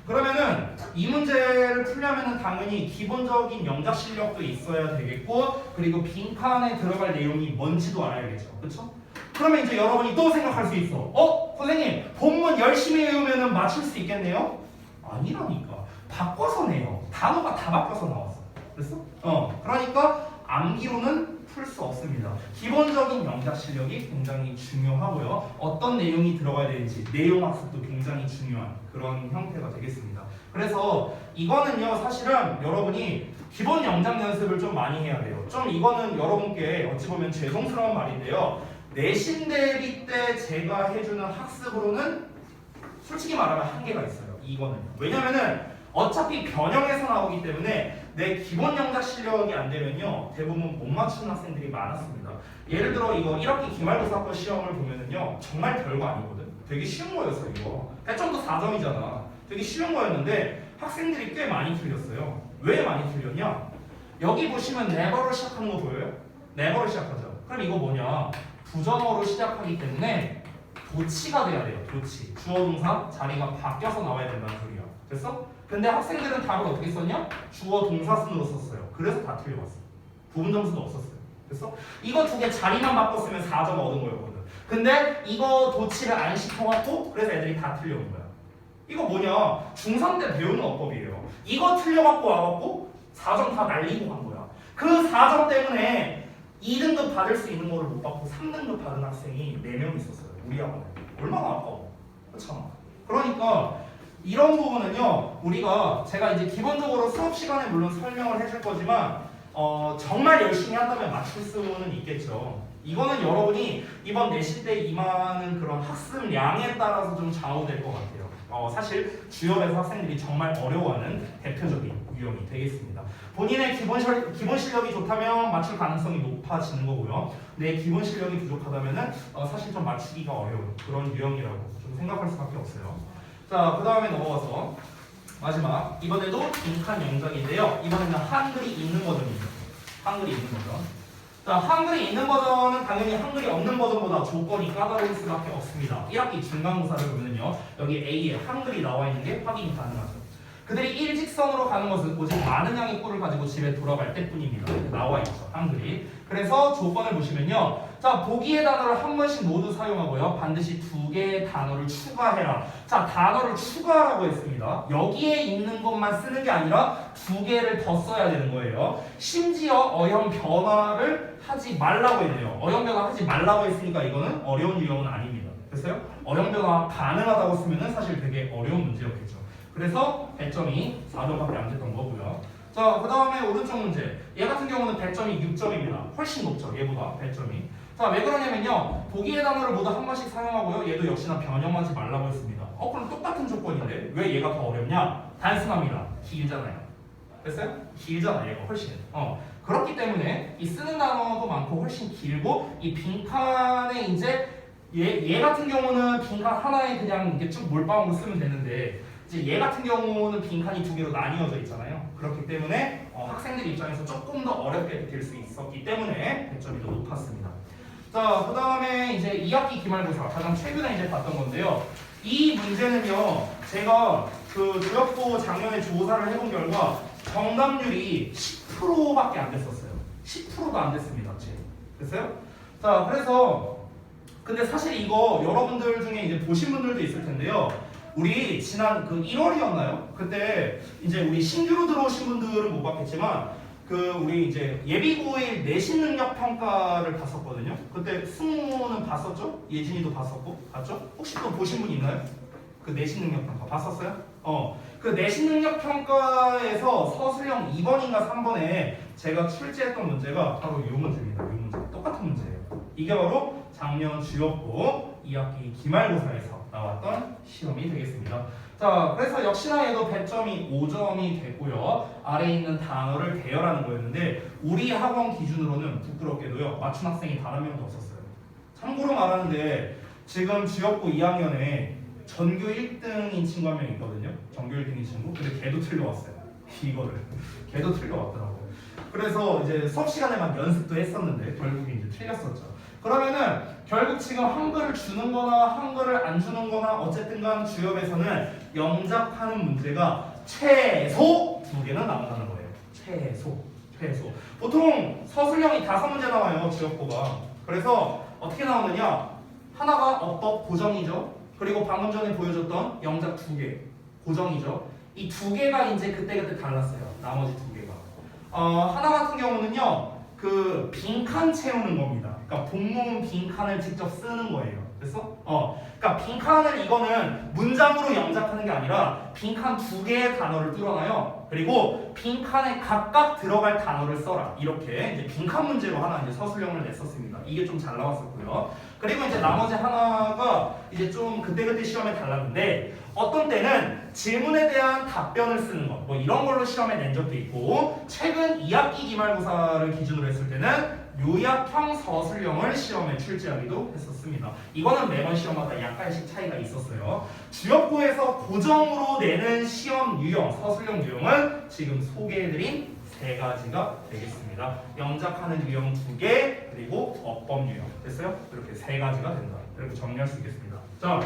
그러면은 이 문제를 풀려면은 당연히 기본적인 영작 실력도 있어야 되겠고 그리고 빈칸에 들어갈 내용이 뭔지도 알아야겠죠. 그렇죠? 그러면 이제 여러분이 또 생각할 수 있어. 선생님 본문 열심히 외우면은 맞출 수 있겠네요? 아니라니까. 바꿔서 내요. 단어가 다 바꿔서 나왔어. 그랬어? 그러니까 암기로는 풀 수 없습니다. 기본적인 영작 실력이 굉장히 중요하고요. 어떤 내용이 들어가야 되는지 내용 학습도 굉장히 중요한 그런 형태가 되겠습니다. 그래서 이거는요 사실은 여러분이 기본 영작 연습을 좀 많이 해야 돼요. 좀 이거는 여러분께 어찌 보면 죄송스러운 말인데요. 내신 대비 때 제가 해주는 학습으로는 솔직히 말하면 한계가 있어요. 이거는요. 왜냐면은 어차피 변형해서 나오기 때문에 내 기본 영작 실력이 안 되면요 대부분 못 맞추는 학생들이 많았습니다. 예를 들어 이거 1학기 기말고사권 시험을 보면은요 정말 별거 아니거든. 되게 쉬운 거였어 이거. 100점도 4점이잖아. 되게 쉬운 거였는데 학생들이 꽤 많이 틀렸어요. 왜 많이 틀렸냐? 여기 보시면 never로 시작하는 거 보여요? never로 시작하죠. 그럼 이거 뭐냐? 부정어로 시작하기 때문에 도치가 돼야 돼요. 도치. 주어 동사 자리가 바뀌어서 나와야 된다는 소리야. 됐어? 근데 학생들은 답을 어떻게 썼냐? 주어 동사 순으로 썼어요. 그래서 다 틀려왔어. 부분 점수도 없었어요. 됐어? 이거 두 개 자리만 바꿨으면 4점 얻은 거였거든. 근데 이거 도치를 안 시켜갖고 그래서 애들이 다 틀려온 거야. 이거 뭐냐? 중3 때 배우는 어법이에요. 이거 틀려갖고 와갖고 4점 다 날리고 간 거야. 그 4점 때문에 2등급 받을 수 있는 거를 못 받고 3등급 받은 학생이 4명 있었어요. 우리 학원에. 얼마나 아까워. 그렇잖아. 그러니까 이런 부분은요. 우리가 제가 이제 기본적으로 수업 시간에 물론 설명을 해줄 거지만 정말 열심히 한다면 맞출 수는 있겠죠. 이거는 여러분이 이번 내신 때 임하는 그런 학습량에 따라서 좀 좌우될 것 같아요. 사실 주역에서 학생들이 정말 어려워하는 대표적인 유형이 되겠습니다. 본인의 기본 실력이 좋다면 맞출 가능성이 높아지는 거고요. 내 기본 실력이 부족하다면 사실 좀 맞추기가 어려운 그런 유형이라고 좀 생각할 수밖에 없어요. 자, 그 다음에 넘어가서 마지막 이번에도 빈칸 영작인데요. 이번에는 한글이 있는 버전입니다. 한글이 있는 버전. 자, 한글이 있는 버전은 당연히 한글이 없는 버전보다 조건이 까다로울 수밖에 없습니다. 1학기 중간고사를 보면요. 여기 A에 한글이 나와 있는 게 확인이 가능하죠. 그들이 일직선으로 가는 것은 오직 많은 양의 꿀을 가지고 집에 돌아갈 때뿐입니다. 나와 있죠, 한글이. 그래서 조건을 보시면요. 자, 보기의 단어를 한 번씩 모두 사용하고요. 반드시 2개의 단어를 추가해라. 자, 단어를 추가하라고 했습니다. 여기에 있는 것만 쓰는 게 아니라 2개를 더 써야 되는 거예요. 심지어 어형 변화를 하지 말라고 했네요. 어형 변화 하지 말라고 했으니까 이거는 어려운 유형은 아닙니다. 됐어요? 어형 변화 가능하다고 쓰면은 사실 되게 어려운 문제였겠죠. 그래서 100점이 4점밖에 안 됐던 거고요. 자, 그 다음에 오른쪽 문제. 얘 같은 경우는 100점이 6점입니다. 훨씬 높죠, 얘보다 100점이. 자, 왜 그러냐면요. 보기의 단어를 모두 한 번씩 사용하고요. 얘도 역시나 변형하지 말라고 했습니다. 그럼 똑같은 조건인데 왜 얘가 더 어렵냐? 단순합니다. 길잖아요. 됐어요? 길잖아, 얘가 훨씬. 그렇기 때문에 이 쓰는 단어도 많고 훨씬 길고 이 빈칸에 이제 얘 같은 경우는 빈칸 하나에 그냥 이게 쭉 몰빵으로 쓰면 되는데 이제 얘 같은 경우는 빈칸이 2개로 나뉘어져 있잖아요. 그렇기 때문에 학생들 입장에서 조금 더 어렵게 느낄 수 있었기 때문에 100점이 더 높았습니다. 자, 그 다음에 이제 2학기 기말고사 가장 최근에 이제 봤던 건데요. 이 문제는요, 제가 그 주역고 작년에 조사를 해본 결과 정답률이 10%밖에 안 됐었어요. 10%도 안 됐습니다. 됐어요? 자, 그래서 근데 사실 이거 여러분들 중에 이제 보신 분들도 있을 텐데요. 우리 지난 그 1월이었나요? 그때 이제 우리 신규로 들어오신 분들은 못 봤겠지만 그 우리 이제 예비고일 내신 능력 평가를 봤었거든요. 그때 승우는 봤었죠? 예진이도 봤었고 봤죠? 혹시 또 보신 분 있나요? 그 내신 능력 평가 봤었어요? 그 내신 능력 평가에서 서술형 2번인가 3번에 제가 출제했던 문제가 바로 이 문제입니다. 이 문제 똑같은 문제예요. 이게 바로 작년 주역고 2학기 기말고사에서 나왔던 시험이 되겠습니다. 자, 그래서 역시나 얘도 100점이 5점이 됐고요. 아래에 있는 단어를 대열하는 거였는데 우리 학원 기준으로는 부끄럽게도요. 맞춘 학생이 단 한 명도 없었어요. 참고로 말하는데 지금 주역고 2학년에 전교 1등인 친구 한 명 있거든요. 전교 1등인 친구. 근데 걔도 틀려왔어요. 이거를. 걔도 틀려왔더라고요. 그래서 이제 수업 시간에만 연습도 했었는데 결국에 이제 틀렸었죠. 그러면은 결국 지금 한글을 주는 거나 한글을 안 주는 거나 어쨌든 간 주역에서는 영작하는 문제가 최소 2개는 나온다는 거예요. 최소. 보통 서술형이 5문제 나와요, 주역고가. 그래서 어떻게 나오느냐? 하나가 어법 고정이죠. 그리고 방금 전에 보여줬던 영작 2개 고정이죠. 이 2개가 이제 그때그때 달랐어요. 나머지 2개가. 하나 같은 경우는요. 그 빈칸 채우는 겁니다. 그러니까 본문 빈칸을 직접 쓰는 거예요. 됐어? 그러니까 빈칸을 이거는 문장으로 영작하는 게 아니라 빈칸 2개의 단어를 뚫어놔요. 그리고 빈칸에 각각 들어갈 단어를 써라. 이렇게 이제 빈칸 문제로 하나 이제 서술형을 냈었습니다. 이게 좀 잘 나왔었고요. 그리고 이제 나머지 하나가 이제 좀 그때그때 시험에 달랐는데 어떤 때는 질문에 대한 답변을 쓰는 것, 뭐 이런 걸로 시험에 낸 적도 있고 최근 2학기 기말고사를 기준으로 했을 때는 요약형 서술형을 시험에 출제하기도 했었습니다. 이거는 매번 시험마다 약간씩 차이가 있었어요. 주역부에서 고정으로 내는 시험 유형, 서술형 유형은 지금 소개해드린 세 가지가 되겠습니다. 영작하는 유형 2개, 그리고 어법 유형. 됐어요? 이렇게 세 가지가 된다. 이렇게 정리할 수 있겠습니다. 자,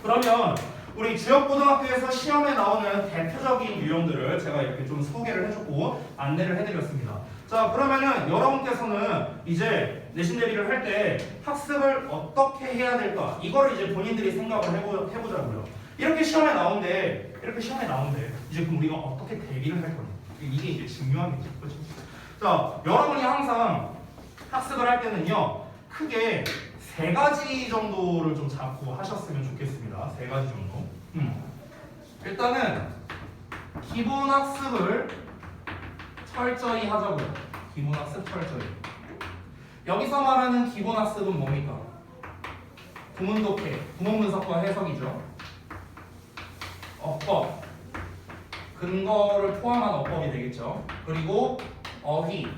그러면 우리 주역고등학교에서 시험에 나오는 대표적인 유형들을 제가 이렇게 좀 소개를 해줬고 안내를 해드렸습니다. 자, 그러면은 여러분께서는 이제 내신 대비를 할 때 학습을 어떻게 해야 될까? 이거를 이제 본인들이 생각을 해보자고요. 이렇게 시험에 나오는데 이제 그럼 우리가 어떻게 대비를 할 거냐? 이게 이제 중요하겠죠. 그렇죠? 자, 여러분이 항상 학습을 할 때는요, 크게 세 가지 정도를 좀 잡고 하셨으면 좋겠습니다. 세 가지 정도. 일단은 기본 학습을 철저히 하자고요. 기본 학습 철저히. 여기서 말하는 기본 학습은 뭡니까? 구문 독해, 구문 분석과 해석이죠. 어법, 근거를 포함한 어법이 되겠죠. 그리고 어휘,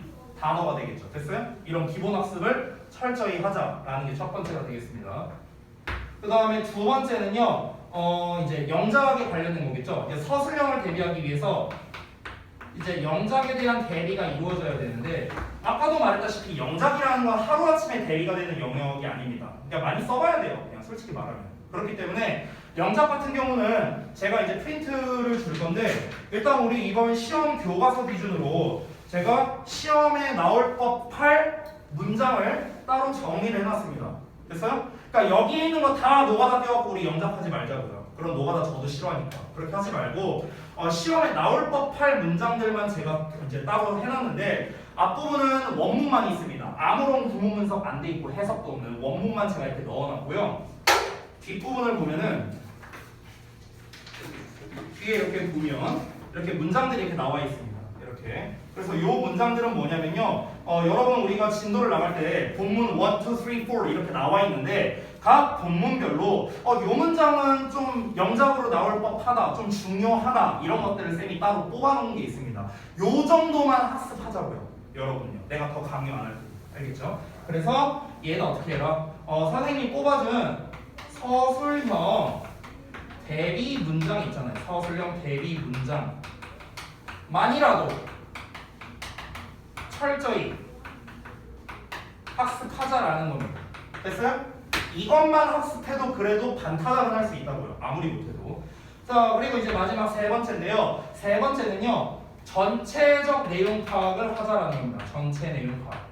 단어가 되겠죠. 됐어요? 이런 기본 학습을 철저히 하자라는 게 첫 번째가 되겠습니다. 그 다음에 두 번째는요, 이제 영작에 관련된 거겠죠. 이제 서술형을 대비하기 위해서 이제 영작에 대한 대비가 이루어져야 되는데 아까도 말했다시피 영작이라는 건 하루아침에 대비가 되는 영역이 아닙니다. 그러니까 많이 써봐야 돼요. 그냥 솔직히 말하면. 그렇기 때문에 영작 같은 경우는 제가 이제 프린트를 줄 건데 일단 우리 이번 시험 교과서 기준으로 제가 시험에 나올 법할 문장을 따로 정리를 해놨습니다. 됐어요? 그러니까 여기에 있는 거 다 노가다 떼어갖고 우리 영작하지 말자고요. 그런 노가다 저도 싫어하니까. 그렇게 하지 말고 시험에 나올 법할 문장들만 제가 이제 따로 해놨는데 앞부분은 원문만 있습니다. 아무런 구문 분석 안 돼 있고 해석도 없는 원문만 제가 이렇게 넣어놨고요. 뒷부분을 보면은 뒤에 이렇게 보면 이렇게 문장들이 이렇게 나와 있습니다. 이렇게. 그래서 이 문장들은 뭐냐면요. 여러분 우리가 진도를 나갈 때 본문 1, 2, 3, 4 이렇게 나와 있는데 각 본문별로 이 문장은 좀 영작으로 나올 법하다, 좀 중요하다 이런 것들을 쌤이 따로 뽑아놓은 게 있습니다. 요 정도만 학습하자고요. 여러분요. 내가 더 강요 안 할 테니까. 알겠죠? 그래서 얘는 어떻게 해라? 선생님이 뽑아준 서술형 대비 문장 있잖아요. 서술형 대비 문장만이라도 철저히 학습하자라는 겁니다. 됐어요? 이것만 학습해도 그래도 반타작은 할 수 있다고요. 아무리 못해도. 자, 그리고 이제 마지막 세 번째인데요. 세 번째는요. 전체적 내용 파악을 하자라는 겁니다. 전체 내용 파악.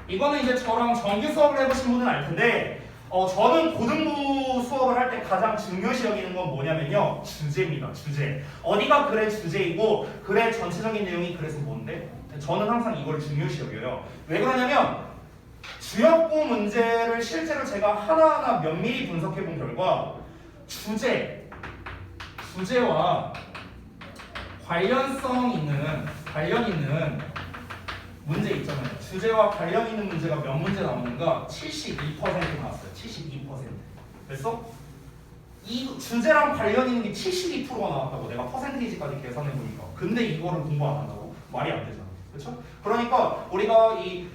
이거는 이제 저랑 정규 수업을 해보신 분은 알 텐데 저는 고등부 수업을 할 때 가장 중요시 여기는 건 뭐냐면요. 주제입니다. 주제. 어디가 글의 주제이고 글의 전체적인 내용이 그래서 뭔데? 저는 항상 이걸 중요시 여겨요. 왜 그러냐면 주역부 문제를 실제로 제가 하나하나 면밀히 분석해 본 결과 주제와 관련 있는 문제 있잖아요. 주제와 관련 있는 문제가 몇 문제 나오는가? 72% 나왔어요. 72%. 됐어? 이 주제랑 관련 있는 게 72%가 나왔다고 내가 퍼센테이지까지 계산해 보니까. 근데 이거를 공부 안 한다고? 말이 안 되잖아. 그렇죠? 그러니까 우리가 이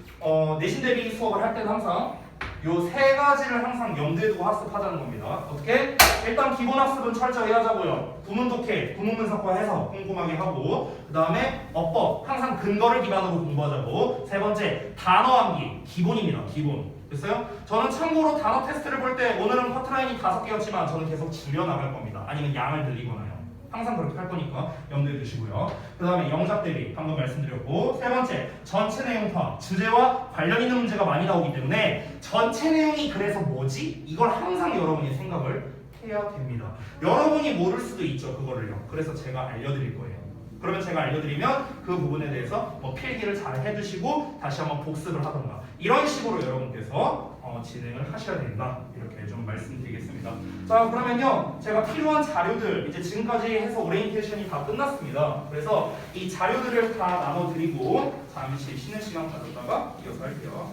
내신 대비 수업을 할 때는 항상 요 세 가지를 항상 염두에 두고 학습하자는 겁니다. 어떻게? 일단 기본 학습은 철저히 하자고요. 구문 독해, 구문 분석과 해석 꼼꼼하게 하고 그 다음에 어법, 항상 근거를 기반으로 공부하자고. 세 번째, 단어 암기, 기본입니다. 기본. 됐어요? 저는 참고로 단어 테스트를 볼 때 오늘은 커트라인이 5개였지만 저는 계속 줄여나갈 겁니다. 아니면 양을 늘리거나요. 항상 그렇게 할 거니까 염두에 두시고요. 그 다음에 영작 대비 방금 말씀드렸고 세 번째 전체 내용 파악 주제와 관련 있는 문제가 많이 나오기 때문에 전체 내용이 그래서 뭐지? 이걸 항상 여러분이 생각을 해야 됩니다. 여러분이 모를 수도 있죠. 그거를요. 그래서 제가 알려드릴 거예요. 그러면 제가 알려드리면 그 부분에 대해서 필기를 잘 해두시고 다시 한번 복습을 하던가 이런 식으로 여러분께서 진행을 하셔야 된다. 이렇게 좀 말씀드리겠습니다. 되겠습니다. 자, 그러면요, 제가 필요한 자료들 이제 지금까지 해서 오리엔테이션이 다 끝났습니다. 그래서 이 자료들을 다 나눠드리고 잠시 쉬는 시간 가졌다가 이어서 할게요.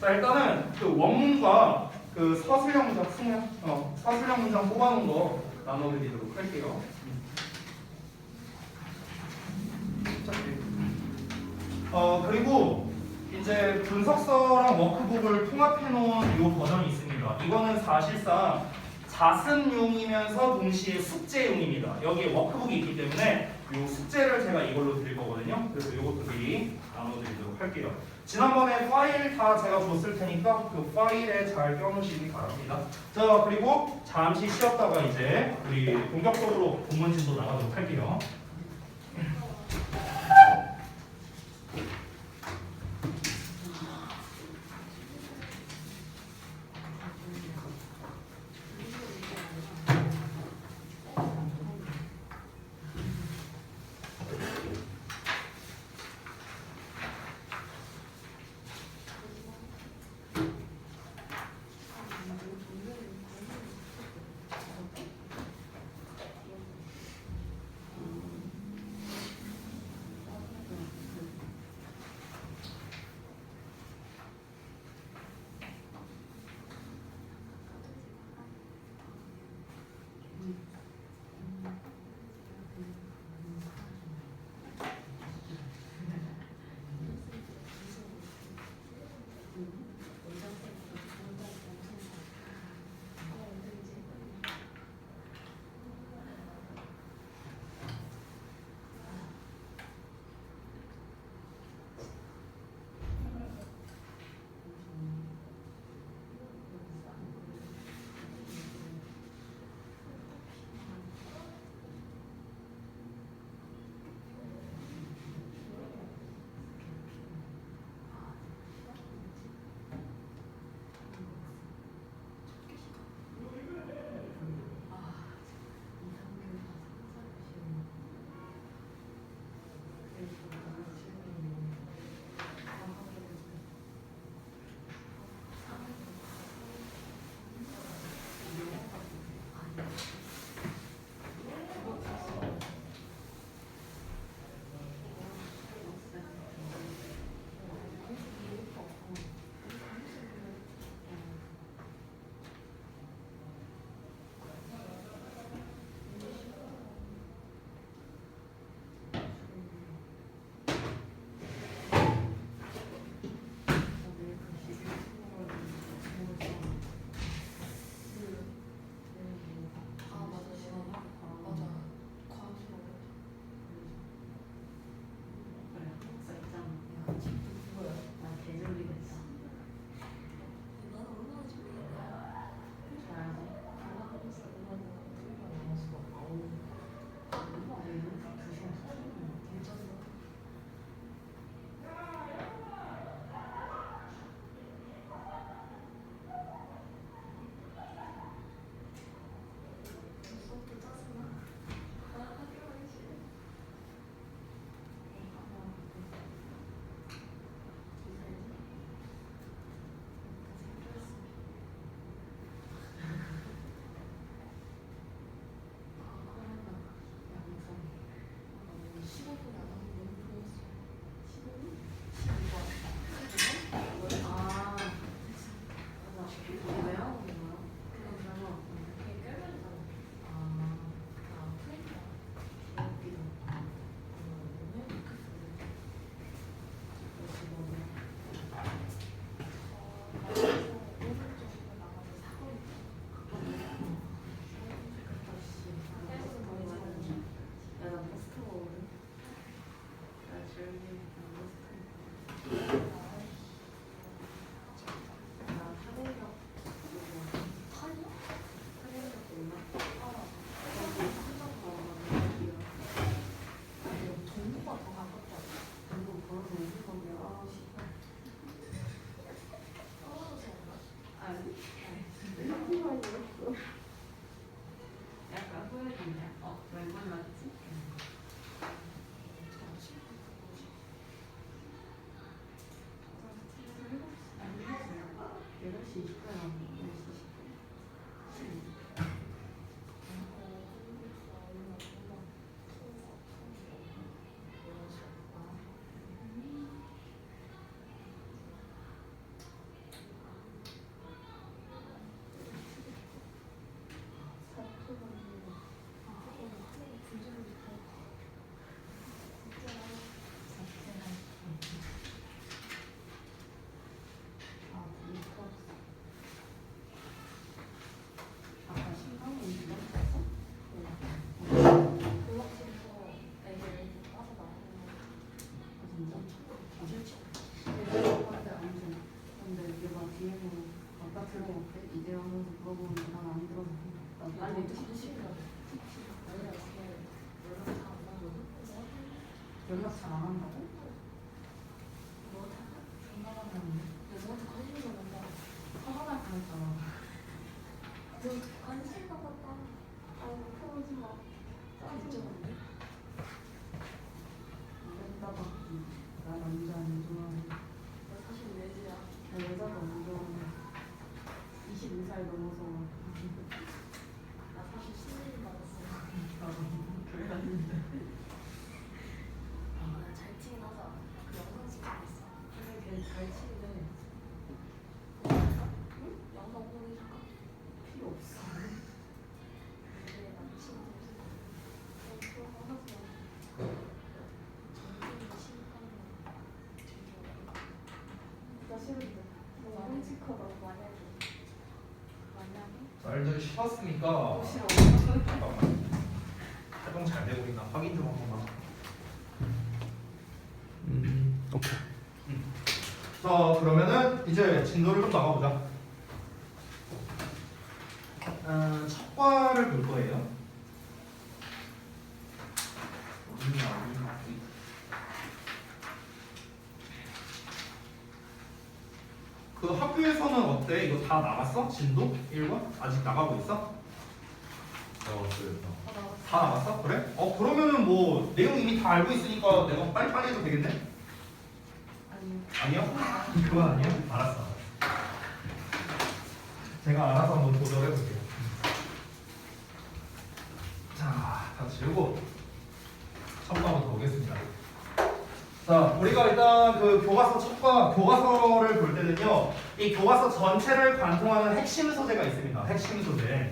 자, 일단은 그 원문과 그 서술형 문장 서술형 문장 뽑아놓은 거 나눠드리도록 할게요. 그리고 이제 분석서랑 워크북을 통합해 놓은 이 버전이 있습니다. 이거는 사실상 자습용이면서 동시에 숙제용입니다. 여기에 워크북이 있기 때문에 이 숙제를 제가 이걸로 드릴 거거든요. 그래서 이것도 미리 나눠드리도록 할게요. 지난번에 파일 다 제가 줬을 테니까 그 파일에 잘 껴놓으시기 바랍니다. 자, 그리고 잠시 쉬었다가 이제 우리 본격적으로 본문진도 나가도록 할게요. 물어보는데 난 안 들어서 아니 특집이라고. 아니라 이렇게 연락 잘안 하거든. 연락 잘 안 한다고? 너한테 존나 많았는데. 너한테 관심도 안 간다. 화가 날 뻔했잖아. 너 관심 가봤다. 아이고 그러지 마. 짜증나는데. 여자가 나 남자 안 좋아해. 나 사실 외지야. 나 여자가 안 좋아해. 22살 넘어서 나 사실 신인 받았어. 그래갔는데 잘 치긴 하자. 그 영상 찍고 있어. 그래 걔잘 치는데 응? 영상 보내줄까? 필요 없어. 근데 난 친구 그런 거 하지 마. 정신이 심각한 나 싫은데 너무 끔찍하다. 만약에 말들 싫었으니까 싫어. 잠깐만 활동 잘 되고 있나 확인 좀 한 번만. 오케이. 자 그러면은 이제 진도를 좀 나가보자. 첫 과를 볼 거예요. 그 학교에서는 어때? 이거 다 나갔어? 진도? 1번? 아직 나가고 있어? 다 나갔어? 그래? 그러면은 뭐 내용 이미 다 알고 있으니까 내가 빨리빨리 해도 되겠네? 아니요. 아니요? 그건 아니에요? 알았어. 제가 알아서 한번 도전해 볼게요. 자, 다 지우고 첫 과부터 보겠습니다. 자, 우리가 일단 그 교과서 첫과 교과서를 볼 때는요, 이 교과서 전체를 관통하는 핵심 소재가 있습니다. 핵심 소재.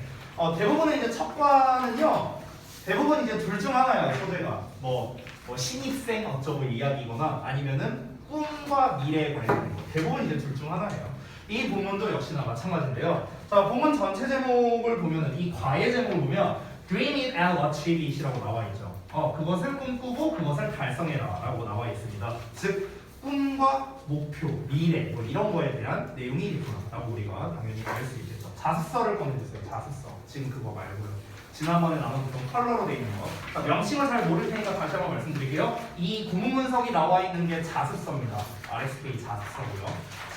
대부분은 이제 첫과는요, 대부분 이제 둘 중 하나예요. 소재가 뭐 신입생 어쩌고 이야기거나 아니면은 꿈과 미래에 관련된 거. 대부분 이제 둘 중 하나예요. 이 본문도 역시나 마찬가지인데요. 자, 본문 전체 제목을 보면은 이 과의 제목을 보면 Dream it and achieve it이라고 나와 있죠. 그것을 꿈꾸고 그것을 달성해라 라고 나와 있습니다. 즉 꿈과 목표, 미래 뭐 이런 거에 대한 내용이 있구나 라고 우리가 당연히 알 수 있겠죠. 자습서를 꺼내주세요. 자습서. 지금 그거 말고요. 지난번에 나눴던 컬러로 되어 있는 거. 그러니까 명칭을 잘 모를 테니까 다시 한번 말씀드릴게요. 이 구문 문석이 나와 있는 게 자습서입니다. RSK 자습서고요.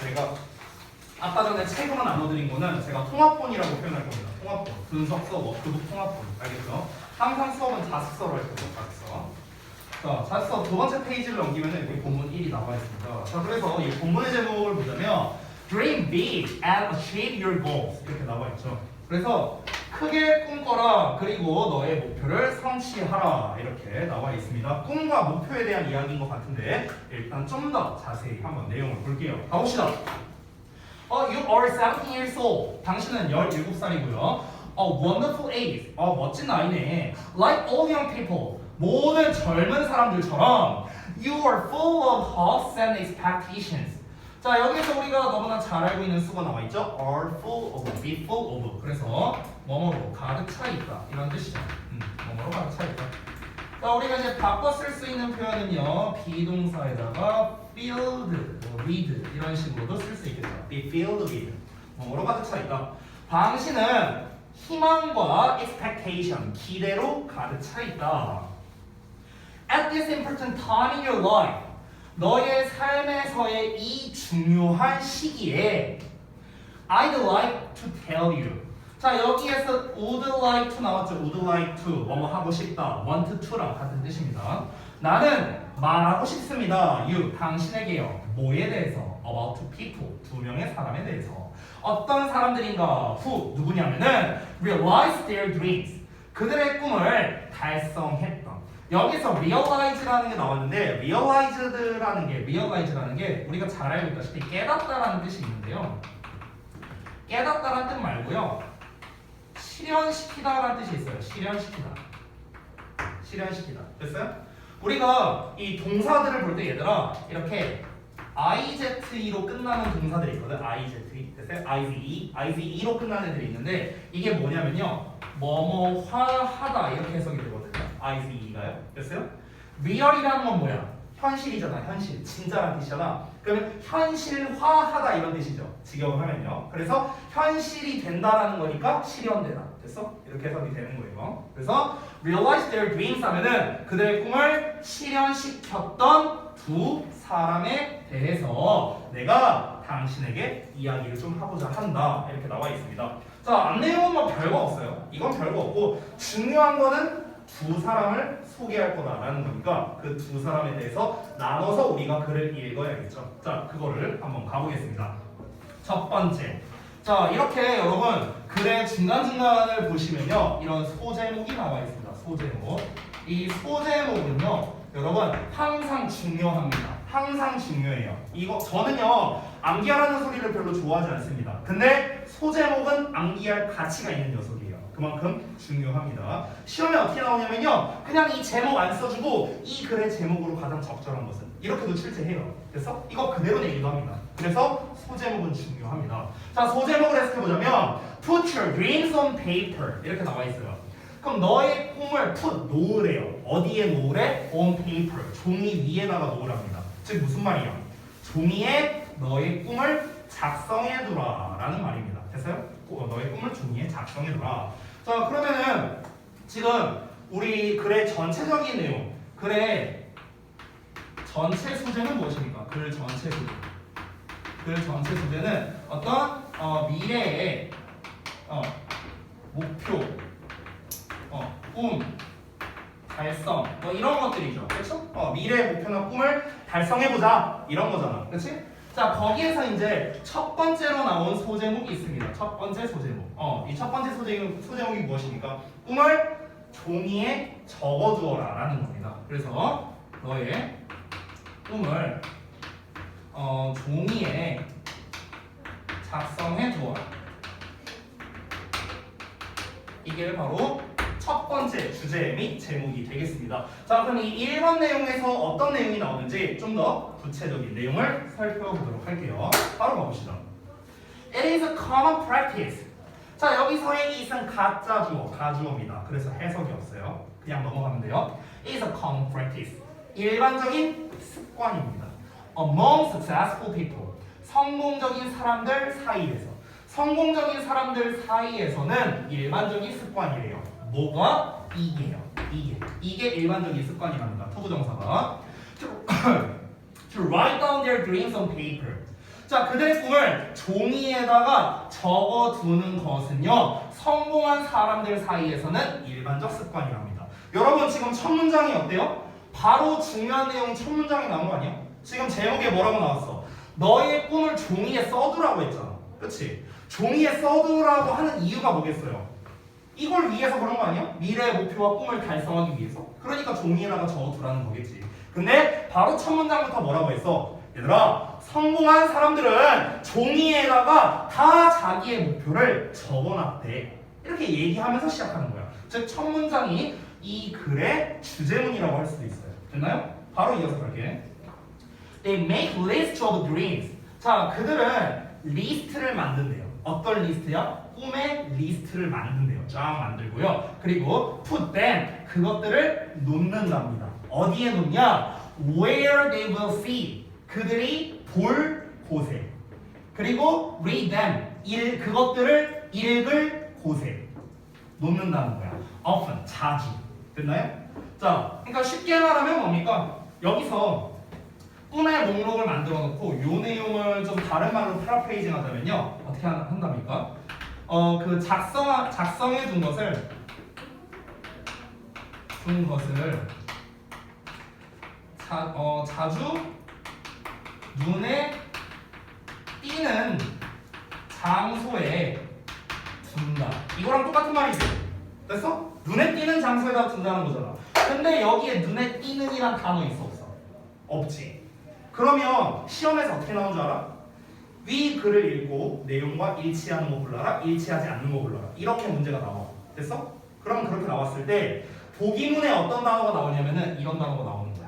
제가 아까 전에 책으로 나눠드린 거는 제가 통합본이라고 표현할 겁니다. 통합본. 분석서, 워크북 통합본. 알겠죠? 항상 수업은 자습서로 할 거예요. 자습서. 자, 자습서 두 번째 페이지를 넘기면 여기 본문 1이 나와 있습니다. 자, 그래서 이 본문의 제목을 보자면 Dream big and achieve your goals 이렇게 나와 있죠. 그래서 크게 꿈꿔라 그리고 너의 목표를 성취하라 이렇게 나와 있습니다. 꿈과 목표에 대한 이야기인 것 같은데 일단 좀 더 자세히 한번 내용을 볼게요. 가봅시다. You are 17 years old. 당신은 17살이고요. Wonderful age. 멋진 나이네. Like all young people. 모든 젊은 사람들처럼 You are full of hopes and expectations. 자, 여기서 우리가 너무나 잘 알고 있는 수가 나와 있죠? Are full of, be full of. 그래서 뭐뭐로 가득 차 있다. 이런 뜻이죠. 뭐뭐로 가득 차 있다. 자, 우리가 이제 바꿔 쓸 수 있는 표현은요. 비동사에다가 filled with 이런 식으로도 쓸 수 있겠죠. Be filled with. 뭐뭐로 가득 차 있다. 당신은 희망과 expectation, 기대로 가득 차 있다. At this important time in your life, 너의 삶에서의 이 중요한 시기에 I'd like to tell you. 자, 여기에서 would like to 나왔죠. would like to 뭐뭐 하고 싶다. want to랑 같은 뜻입니다. 나는 말하고 싶습니다. you 당신에게요. 뭐에 대해서? about people 두 명의 사람에 대해서. 어떤 사람들인가? who 누구냐면은 realize their dreams 그들의 꿈을 달성했던. 여기서 realize라는 게 나왔는데 realize라는 게 우리가 잘 알고 있다시피 깨닫다라는 뜻이 있는데요. 깨닫다라는 뜻 말고요. 실현시키다라는 뜻이 있어요. 실현시키다. 됐어요? 우리가 이 동사들을 볼 때 얘들아 이렇게 IZE로 끝나는 동사들이 있거든. IZE, 됐어요? IZE로 끝나는 애들이 있는데 이게 뭐냐면요. 뭐뭐화하다 이렇게 해석이 되거든요. IZE가요. 됐어요? real이라는 건 뭐야? 현실이잖아. 현실. 진짜라는 뜻이잖아. 그러면 현실화하다 이런 뜻이죠. 직역을 하면요. 그래서 현실이 된다라는 거니까 실현되다. 됐어? 이렇게 해석이 되는 거예요. 그래서 realize their dreams 하면은 그들의 꿈을 실현시켰던 두 사람에 대해서 내가 당신에게 이야기를 좀 하고자 한다. 이렇게 나와 있습니다. 자, 앞내용은 뭐 별거 없어요. 이건 별거 없고 중요한 거는 두 사람을 소개할 거다라는 거니까 그 두 사람에 대해서 나눠서 우리가 글을 읽어야겠죠. 자, 그거를 한번 가보겠습니다. 첫 번째. 자, 이렇게 여러분 글의 중간중간을 보시면요. 이런 소제목이 나와 있습니다. 소제목. 이 소제목은요. 여러분 항상 중요합니다. 항상 중요해요. 이거 저는요. 암기하라는 소리를 별로 좋아하지 않습니다. 근데 소제목은 암기할 가치가 있는 녀석이에요. 그만큼 중요합니다. 시험에 어떻게 나오냐면요. 그냥 이 제목 안 써주고 이 글의 제목으로 가장 적절한 것은 이렇게도 출제해요. 그래서 이거 그대로 내기도 합니다. 그래서 소제목은 중요합니다. 자, 소제목을 해석해보자면 Put your dreams on paper 이렇게 나와 있어요. 그럼 너의 꿈을 put 놓으래요. 어디에 놓으래? on paper 종이 위에다가 놓으랍니다. 즉 무슨 말이야? 종이에 너의 꿈을 작성해두라 라는 말입니다. 됐어요? 너의 꿈을 종이에 작성해두라. 자, 그러면은 지금 우리 글의 전체적인 내용, 글의 전체 소재는 무엇입니까? 글 전체 소재. 글 전체 소재는 어떤 미래의 목표, 꿈, 달성, 뭐 이런 것들이죠. 그렇죠? 미래의 목표나 꿈을 달성해보자 이런 거잖아. 그렇지? 자, 거기에서 이제 첫 번째로 나온 소제목이 있습니다. 첫 번째 소제목. 이 첫 번째 소제목이 무엇입니까? 꿈을 종이에 적어두어라 라는 겁니다. 그래서 너의 꿈을 종이에 작성해 두어라. 이게 바로 첫 번째 주제 및 제목이 되겠습니다. 자, 그럼 이 1번 내용에서 어떤 내용이 나오는지 좀 더 구체적인 내용을 살펴보도록 할게요. 바로 가봅시다. It is a common practice. 자, 여기서의 it은 가짜 주어, 가주어입니다. 그래서 해석이 없어요. 그냥 넘어가면 돼요. It is a common practice. 일반적인 습관입니다. Among successful people. 성공적인 사람들 사이에서. 성공적인 사람들 사이에서는 일반적인 습관이래요. 뭐가? 이게요. 이게 일반적인 습관이랍니다. 투부정사가. To write down their dreams on paper. 자, 그들의 꿈을 종이에다가 적어두는 것은요. 성공한 사람들 사이에서는 일반적 습관이랍니다. 여러분 지금 첫 문장이 어때요? 바로 중요한 내용 첫 문장이 나온 거 아니야? 지금 제목에 뭐라고 나왔어? 너의 꿈을 종이에 써두라고 했잖아. 그치? 종이에 써두라고 하는 이유가 뭐겠어요? 이걸 위해서 그런 거 아니야? 미래의 목표와 꿈을 달성하기 위해서. 그러니까 종이에다가 적어두라는 거겠지. 근데 바로 첫 문장부터 뭐라고 했어? 얘들아, 성공한 사람들은 종이에다가 다 자기의 목표를 적어놨대. 이렇게 얘기하면서 시작하는 거야. 즉 첫 문장이 이 글의 주제문이라고 할 수도 있어요. 됐나요? 바로 이어서 갈게. They make lists of dreams. 자, 그들은 리스트를 만든대요. 어떤 리스트야? 꿈의 리스트를 만든대요. 쫙 만들고요. 그리고 put them, 그것들을 놓는답니다. 어디에 놓냐? Where they will see, 그들이 볼 곳에. 그리고 read them, 그것들을 읽을 곳에 놓는다는 거야. often, 자주. 됐나요? 자, 그러니까 쉽게 말하면 뭡니까? 여기서 꿈의 목록을 만들어 놓고 요 내용을 좀 다른 말로 패러프레이징 하자면요. 어떻게 한답니까? 그 작성해 둔 것을 자주 눈에 띄는 장소에 둔다. 이거랑 똑같은 말이지. 됐어? 눈에 띄는 장소에다 둔다는 거잖아. 근데 여기에 눈에 띄는이란 단어 있어 없어? 없지. 그러면 시험에서 어떻게 나온 줄 알아? 위 글을 읽고 내용과 일치하는 거 골라라, 일치하지 않는 거 골라라. 이렇게 문제가 나와. 됐어? 그러면 그렇게 나왔을 때 보기문에 어떤 단어가 나오냐면은 이런 단어가 나오는 거야.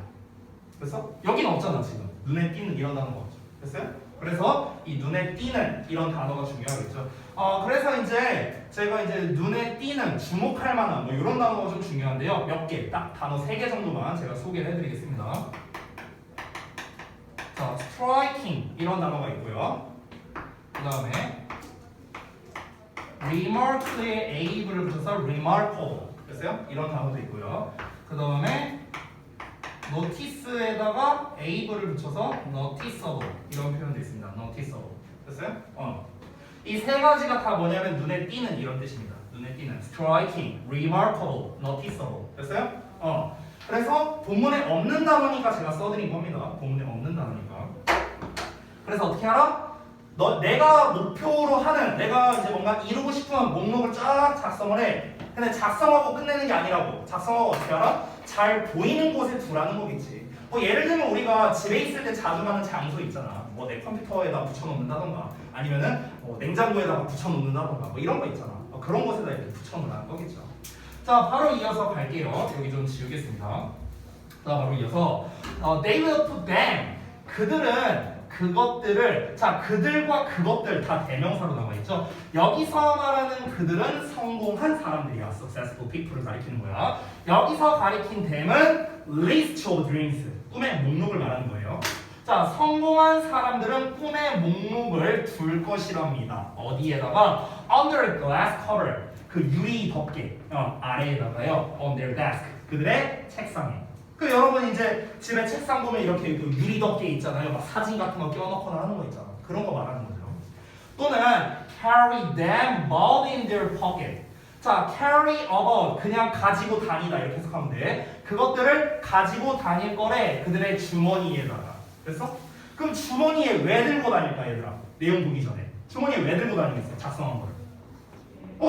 됐어? 여기는 없잖아 지금. 눈에 띄는 이런 단어가 없죠. 됐어요? 그래서 이 눈에 띄는 이런 단어가 중요하겠죠. 그래서 이제 제가 이제 눈에 띄는 주목할 만한 뭐 이런 단어가 좀 중요한데요. 몇 개, 딱 단어 3개 정도만 제가 소개를 해드리겠습니다. 자, striking 이런 단어가 있고요. 그 다음에 remarkable의 able을 붙여서 remarkable 됐어요? 이런 단어도 있고요. 그 다음에 notice에다가 able을 붙여서 noticeable 이런 표현도 있습니다. noticeable 됐어요? 이 세 가지가 다 뭐냐면 눈에 띄는 이런 뜻입니다. 눈에 띄는 striking, remarkable, noticeable 됐어요? 그래서 본문에 없는 단어니까 제가 써드린 겁니다. 본문에 없는 단어니까. 그래서 어떻게 알아? 내가 목표로 하는, 내가 이제 뭔가 이루고 싶은 목록을 쫙 작성을 해. 근데 작성하고 끝내는 게 아니라고. 작성하고 어떻게 알아? 잘 보이는 곳에 두라는 거겠지. 뭐 예를 들면 우리가 집에 있을 때 자주 가는 장소 있잖아. 뭐 내 컴퓨터에다 붙여놓는다던가 아니면은 냉장고에다가 붙여놓는다던가 뭐 이런 거 있잖아. 그런 곳에다 이렇게 붙여놓으라는 거겠죠. 자, 바로 이어서 갈게요. 여기 좀 지우겠습니다. 자, 바로 이어서 they will put them. 그들은 그것들을, 자, 그들과 그것들 다 대명사로 나와 있죠. 여기서 말하는 그들은 성공한 사람들이야. successful people을 가리키는 거야. 여기서 가리킨 them은 list of dreams. 꿈의 목록을 말하는 거예요. 자, 성공한 사람들은 꿈의 목록을 둘 것이랍니다. 어디에다가? under glass cover. 그 유리 덮개 아래에다가요. on their desk. 그들의 책상에. 그 여러분 이제 집에 책상 보면 이렇게 그 유리 덮개 있잖아요. 막 사진 같은 거 껴놓거나 하는 거 있잖아. 그런 거 말하는 거죠. 또는 carry them about in their pocket. 자, carry about 그냥 가지고 다니다 이렇게 해석하면 돼. 그것들을 가지고 다닐 거래 그들의 주머니에다가. 됐어? 그럼 주머니에 왜 들고 다닐까 얘들아? 내용 보기 전에 주머니에 왜 들고 다니겠어? 작성한 거를.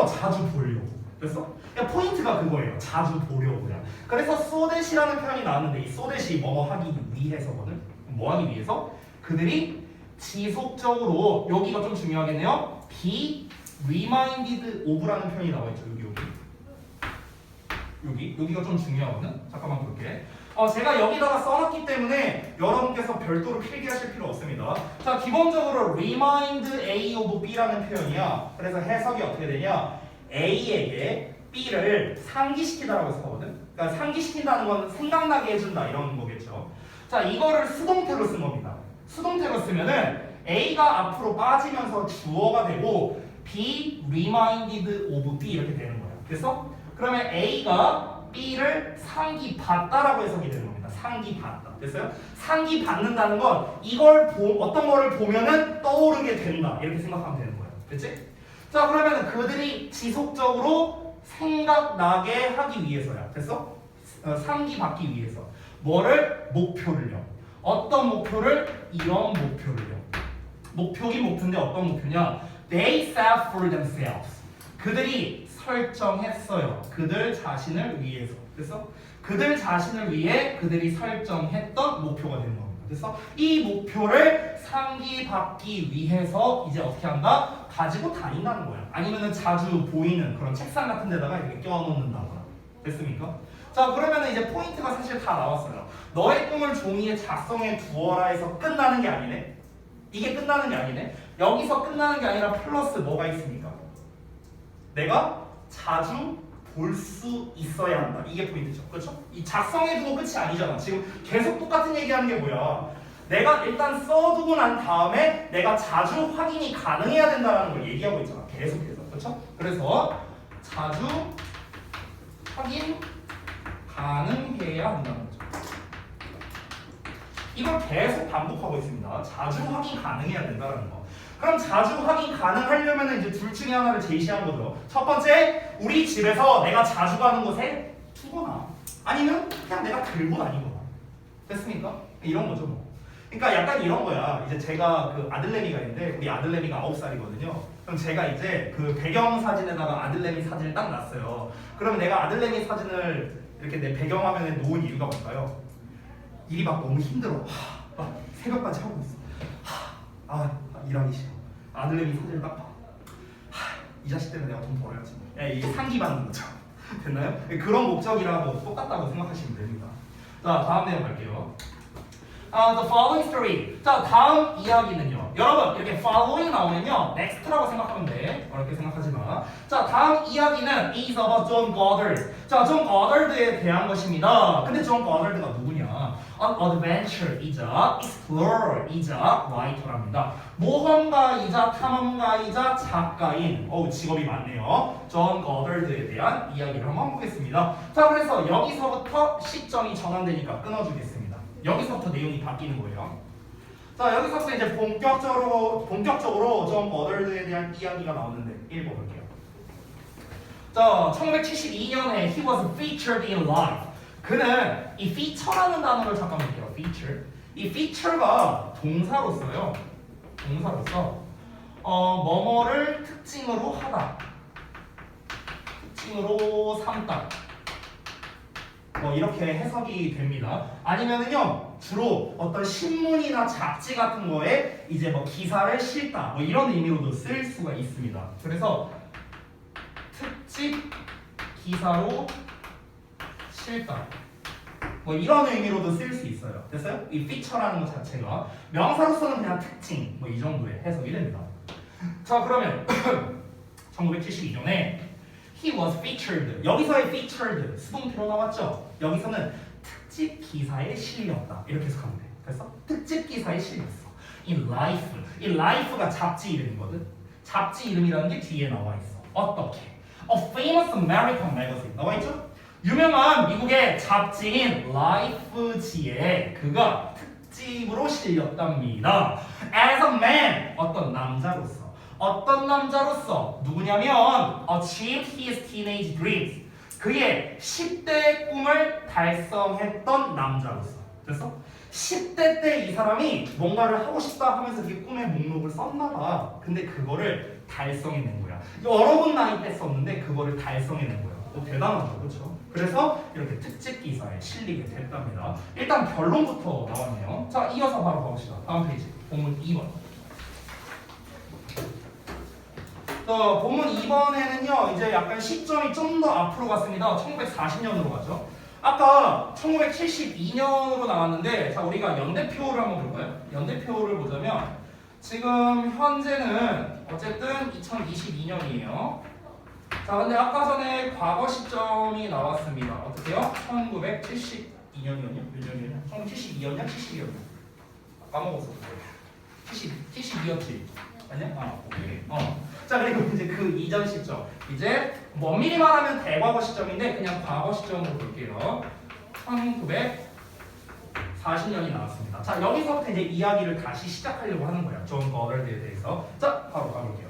자주 보려고. 됐어? 그러니까 포인트가 그거예요. 자주 보려고요. 그래서 so that이라는 표현이 나왔는데 이 so that이 뭐 하기 위해서거든. 뭐 하기 위해서? 그들이 지속적으로 여기가 좀 중요하겠네요. be reminded of라는 표현이 나와 있죠. 여기가 좀 중요하거든. 잠깐만 볼게. 제가 여기다가 써놨기 때문에 여러분께서 별도로 필기하실 필요 없습니다. 자, 기본적으로 remind A of B라는 표현이야. 그래서 해석이 어떻게 되냐? A에게 B를 상기시키다라고 해석하거든. 그러니까 상기시킨다는 건 생각나게 해준다 이런 거겠죠. 자, 이거를 수동태로 쓴 겁니다. 수동태로 쓰면은 A가 앞으로 빠지면서 주어가 되고 be reminded of B 이렇게 되는 거야. 그래서 그러면 A가 B를 상기받다라고 해석이 되는 겁니다. 상기받다. 됐어요? 상기받는다는 건 이걸 어떤 거를 보면은 떠오르게 된다. 이렇게 생각하면 되는 거예요. 됐지? 자, 그러면 그들이 지속적으로 생각나게 하기 위해서야. 됐어? 상기받기 위해서. 뭐를? 목표를요. 어떤 목표를? 이런 목표를요. 목표긴 목표인데 어떤 목표냐? They set for themselves. 그들이 설정했어요. 그들 자신을 위해서. 됐어? 그들 자신을 위해 그들이 설정했던 목표가 되는 겁니다. 됐어? 이 목표를 상기받기 위해서 이제 어떻게 한다? 가지고 다닌다는 거야. 아니면은 자주 보이는 그런 책상 같은 데다가 이렇게 껴놓는다거나. 됐습니까? 자, 그러면 이제 포인트가 사실 다 나왔어요. 너의 꿈을 종이에 작성해 두어라 해서 끝나는 게 아니네. 이게 끝나는 게 아니네. 여기서 끝나는 게 아니라 플러스 뭐가 있습니까? 내가 자주 볼 수 있어야 한다. 이게 포인트죠. 그렇죠? 이 작성해두고 끝이 아니잖아. 지금 계속 똑같은 얘기하는 게 뭐야? 내가 일단 써두고 난 다음에 내가 자주 확인이 가능해야 된다는 걸 얘기하고 있잖아. 계속해서. 그렇죠? 그래서 자주 확인 가능해야 한다는 거죠. 이걸 계속 반복하고 있습니다. 자주 확인 가능해야 된다는 거. 그럼 자주 확인 가능하려면 이제 둘 중에 하나를 제시한 거죠. 첫 번째, 우리 집에서 내가 자주 가는 곳에 두거나 아니면 그냥 내가 들고 다니거나. 됐습니까? 이런 거죠 뭐. 그러니까 약간 이런 거야. 이제 제가 그 아들내미가 있는데 우리 아들내미가 9살이거든요. 그럼 제가 이제 그 배경 사진에다가 아들내미 사진을 딱 놨어요. 그러면 내가 아들내미 사진을 이렇게 내 배경화면에 놓은 이유가 뭘까요? 일이 막 너무 힘들어. 막 새벽까지 하고 있어. 일하기 싫어. 아들내미 사진을 딱 봐. 이 자식 때문에 내가 돈 벌어야지. 이게 상기받는 거죠. 됐나요? 그런 목적이라고 똑같다고 생각하시면 됩니다. 자, 다음 내용 갈게요. The following story. 자, 다음 이야기는요. 여러분, 이렇게 following 나오면요. next라고 생각하면 돼. 어렵게 생각하지 마. 자, 다음 이야기는 is about John Goddard. 자, John Goddard에 대한 것입니다. 근데 John Goddard가 누구냐? an adventure이자 explorer이자 writer랍니다. 모험가이자 탐험가이자 작가인 직업이 많네요. 존 거덜드에 대한 이야기를 한번 보겠습니다. 자, 그래서 여기서부터 시점이 전환되니까 끊어주겠습니다. 여기서부터 내용이 바뀌는 거예요. 자, 여기서부터 이제 본격적으로 존 거덜드에 대한 이야기가 나오는데 읽어볼게요. 자, 1972년에 he was featured in Life. 그는 이 feature라는 단어를 잠깐 볼게요. feature. 이 feature가 동사로서요. 동사로서 뭐뭐를 특징으로 하다. 특징으로 삼다. 뭐 이렇게 해석이 됩니다. 아니면은요 주로 어떤 신문이나 잡지 같은 거에 이제 뭐 기사를 실다 뭐 이런 의미로도 쓸 수가 있습니다. 그래서 특집 기사로 실다 뭐 이런 의미로도 쓸 수 있어요. 됐어요? 이 feature라는 것 자체가 명사로서는 그냥 특징 뭐 이 정도의 해석이 됩니다. 자, 그러면 1972년에 he was featured. 여기서의 featured 수동태로 나왔죠? 여기서는 특집 기사에 실렸다. 이렇게 해석하면 돼. 됐어? 특집 기사에 실렸어. in Life. 이 Life가 잡지 이름이거든. 잡지 이름이라는 게 뒤에 나와 있어. 어떻게? A famous American magazine. 나와 있죠? 유명한 미국의 잡지인 Life지에 그가 특집으로 실렸답니다. As a man. 어떤 남자로서. 어떤 남자로서 누구냐면 achieved his teenage dreams. 그의 10대의 꿈을 달성했던 남자로서. 됐어? 10대 때 이 사람이 뭔가를 하고 싶다 하면서 이렇게 꿈의 목록을 썼나 봐. 근데 그거를 달성해낸 거야. 여러 번 나이 때 썼는데 그거를 달성해낸 거야. 대단하죠, 그렇죠? 그래서 이렇게 특집 기사에 실리게 됐답니다. 일단 결론부터 나왔네요. 자, 이어서 바로 가봅시다. 다음 페이지. 본문 2번. 본문 2번에는요 이제 약간 시점이 좀 더 앞으로 갔습니다. 1940년으로 가죠. 아까 1972년으로 나왔는데 자, 우리가 연대표를 한번 볼까요? 연대표를 보자면 지금 현재는 어쨌든 2022년이에요. 자, 근데 아까 전에 과거 시점이 나왔습니다. 어떻게요? 1972년이었냐? 몇 년이었냐? 1972년이냐? 72년이냐? 까먹었어. 72였지? 아니야? 오케이. 자, 그리고 이제 그 이전 시점. 이제 엄밀히 말하면 대과거 시점인데 그냥 과거 시점으로 볼게요. 1940년이 나왔습니다. 자, 여기서부터 이제 이야기를 다시 시작하려고 하는 거예요. 존 거덜드에 대해서. 자, 바로 가볼게요.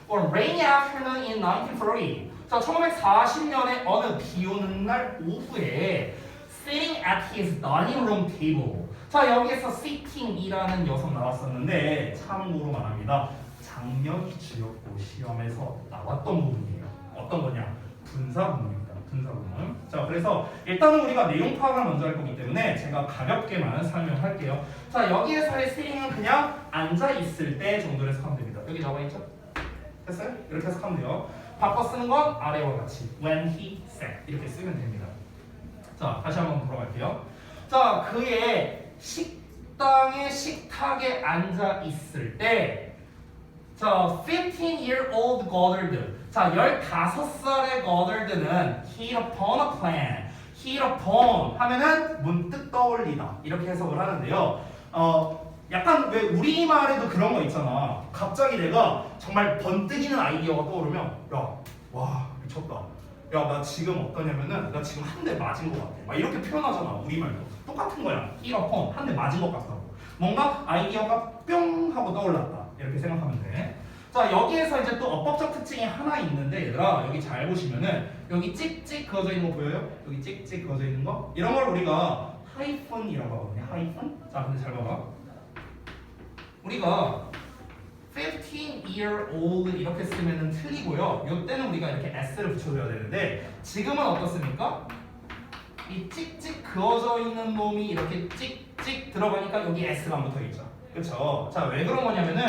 On rainy afternoon in 1940. 자, 1940년에 어느 비 오는 날 오후에 sitting at his dining room table. 자, 여기에서 sitting이라는 녀석 나왔었는데 참고로 말합니다. 작년 주역고 시험에서 나왔던 부분이에요. 어떤 거냐? 분사 부분입니다. 분사 부분. 자, 그래서 일단은 우리가 내용 파악을 먼저 할 거기 때문에 제가 가볍게만 설명할게요. 자, 여기에서의 sitting은 그냥 앉아 있을 때 정도로 해석하면 됩니다. 여기 나와 있죠? 됐어요? 이렇게 해석하면 돼요. 바꿔 쓰는 건 아래와 같이 when he sat 이렇게 쓰면 됩니다. 자, 다시 한번 돌아갈게요. 자, 그의 식당의 식탁에 앉아 있을 때 자, 15-year-old Goddard. 자, 15살의 Goddard는 hit upon a plan. hit upon 하면은 문득 떠올리다. 이렇게 해석을 하는데요. 약간 왜 우리말에도 그런 거 있잖아. 갑자기 내가 정말 번뜩이는 아이디어가 떠오르면 야, 와, 미쳤다. 야, 나 지금 어떠냐면은 나 지금 한 대 맞은 것 같아. 막 이렇게 표현하잖아. 우리말도. 똑같은 거야. hit upon. 한 대 맞은 것 같다고. 뭔가 아이디어가 뿅 하고 떠올랐다. 이렇게 생각하면 돼. 자, 여기에서 이제 또 어법적 특징이 하나 있는데 얘들아 여기 잘 보시면은 여기 찍찍 그어져 있는 거 보여요? 여기 찍찍 그어져 있는 거? 이런 걸 우리가 하이픈이라고 하거든요. 하이픈? 자, 근데 잘 봐봐. 우리가 15-year-old 이렇게 쓰면은 틀리고요. 이때는 우리가 이렇게 s를 붙여줘야 되는데 지금은 어떻습니까? 이 찍찍 그어져 있는 놈이 이렇게 찍찍 들어가니까 여기 s가 안 붙어 있죠. 그렇죠? 자, 왜 그런 거냐면은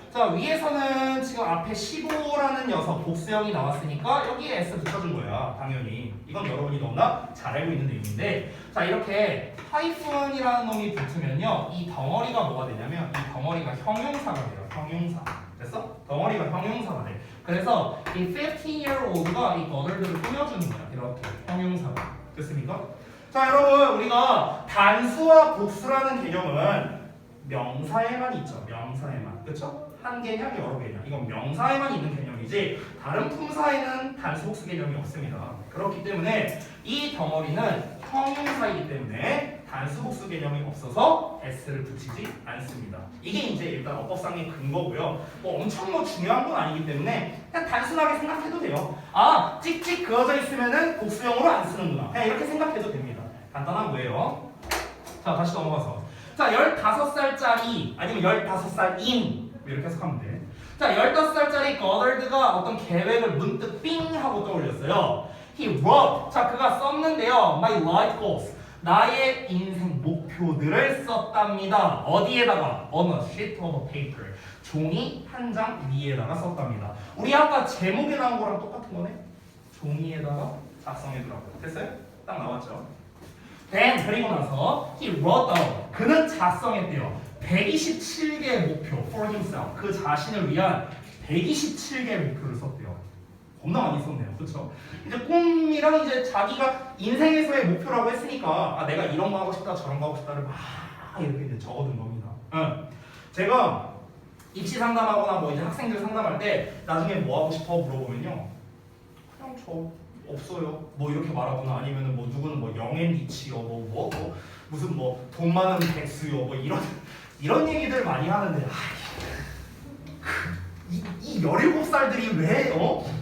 자, 위에서는 지금 앞에 15라는 녀석 복수형이 나왔으니까 여기에 s 붙여준 거야. 당연히. 이건 여러분이 너무나 잘 알고 있는 내용인데 자, 이렇게 하이픈이라는 놈이 붙으면요 이 덩어리가 뭐가 되냐면 이 덩어리가 형용사가 돼요. 형용사. 됐어? 덩어리가 형용사가 돼. 그래서 이 15-year-old가 이 거덜들을 꾸며주는 거야. 이렇게 형용사가. 됐습니까? 자 여러분 우리가 단수와 복수라는 개념은 명사에만 있죠. 명사에만. 그렇죠? 한 개념 여러 개념. 이건 명사에만 있는 개념이지 다른 품사에는 단수 복수 개념이 없습니다. 그렇기 때문에 이 덩어리는 형용사이기 때문에 단수 복수 개념이 없어서 s를 붙이지 않습니다. 이게 이제 일단 어법상의 근거고요. 뭐 엄청 뭐 중요한 건 아니기 때문에 그냥 단순하게 생각해도 돼요. 아 찍찍 그어져 있으면은 복수형으로 안 쓰는구나. 그냥 이렇게 생각해도 됩니다. 간단한 거예요. 자 다시 넘어가서 자 15살짜리 아니면 15살인 이렇게 해석하면 돼. 자 15살짜리 거덜드가 어떤 계획을 문득 삥 하고 떠올렸어요. He wrote. 자 그가 썼는데요. My life goals. 나의 인생 목표들을 썼답니다. 어디에다가? On a sheet of paper. 종이 한 장 위에다가 썼답니다. 우리 아까 제목에 나온 거랑 똑같은 거네. 종이에다가 작성해두라고. 됐어요? 딱 나왔죠. Then 그리고 나서 he wrote down. 그는 작성했대요. 127개의 목표 for himself. 그 자신을 위한 127개의 목표를 썼대요. 겁나 많이 썼네요. 그렇죠? 이제 꿈이랑 이제 자기가 인생에서의 목표라고 했으니까 아 내가 이런 거 하고 싶다 저런 거 하고 싶다를 막 이렇게 이제 적어둔 겁니다. 제가 입시 상담하거나 뭐 이제 학생들 상담할 때 나중에 뭐 하고 싶어 물어보면요. 그냥 저 없어요. 뭐 이렇게 말하거나 아니면은 뭐 누구는 뭐 영앤리치요, 뭐 무슨 뭐 돈 많은 백수요, 뭐 이런 얘기들 많이 하는데 이 17살들이 왜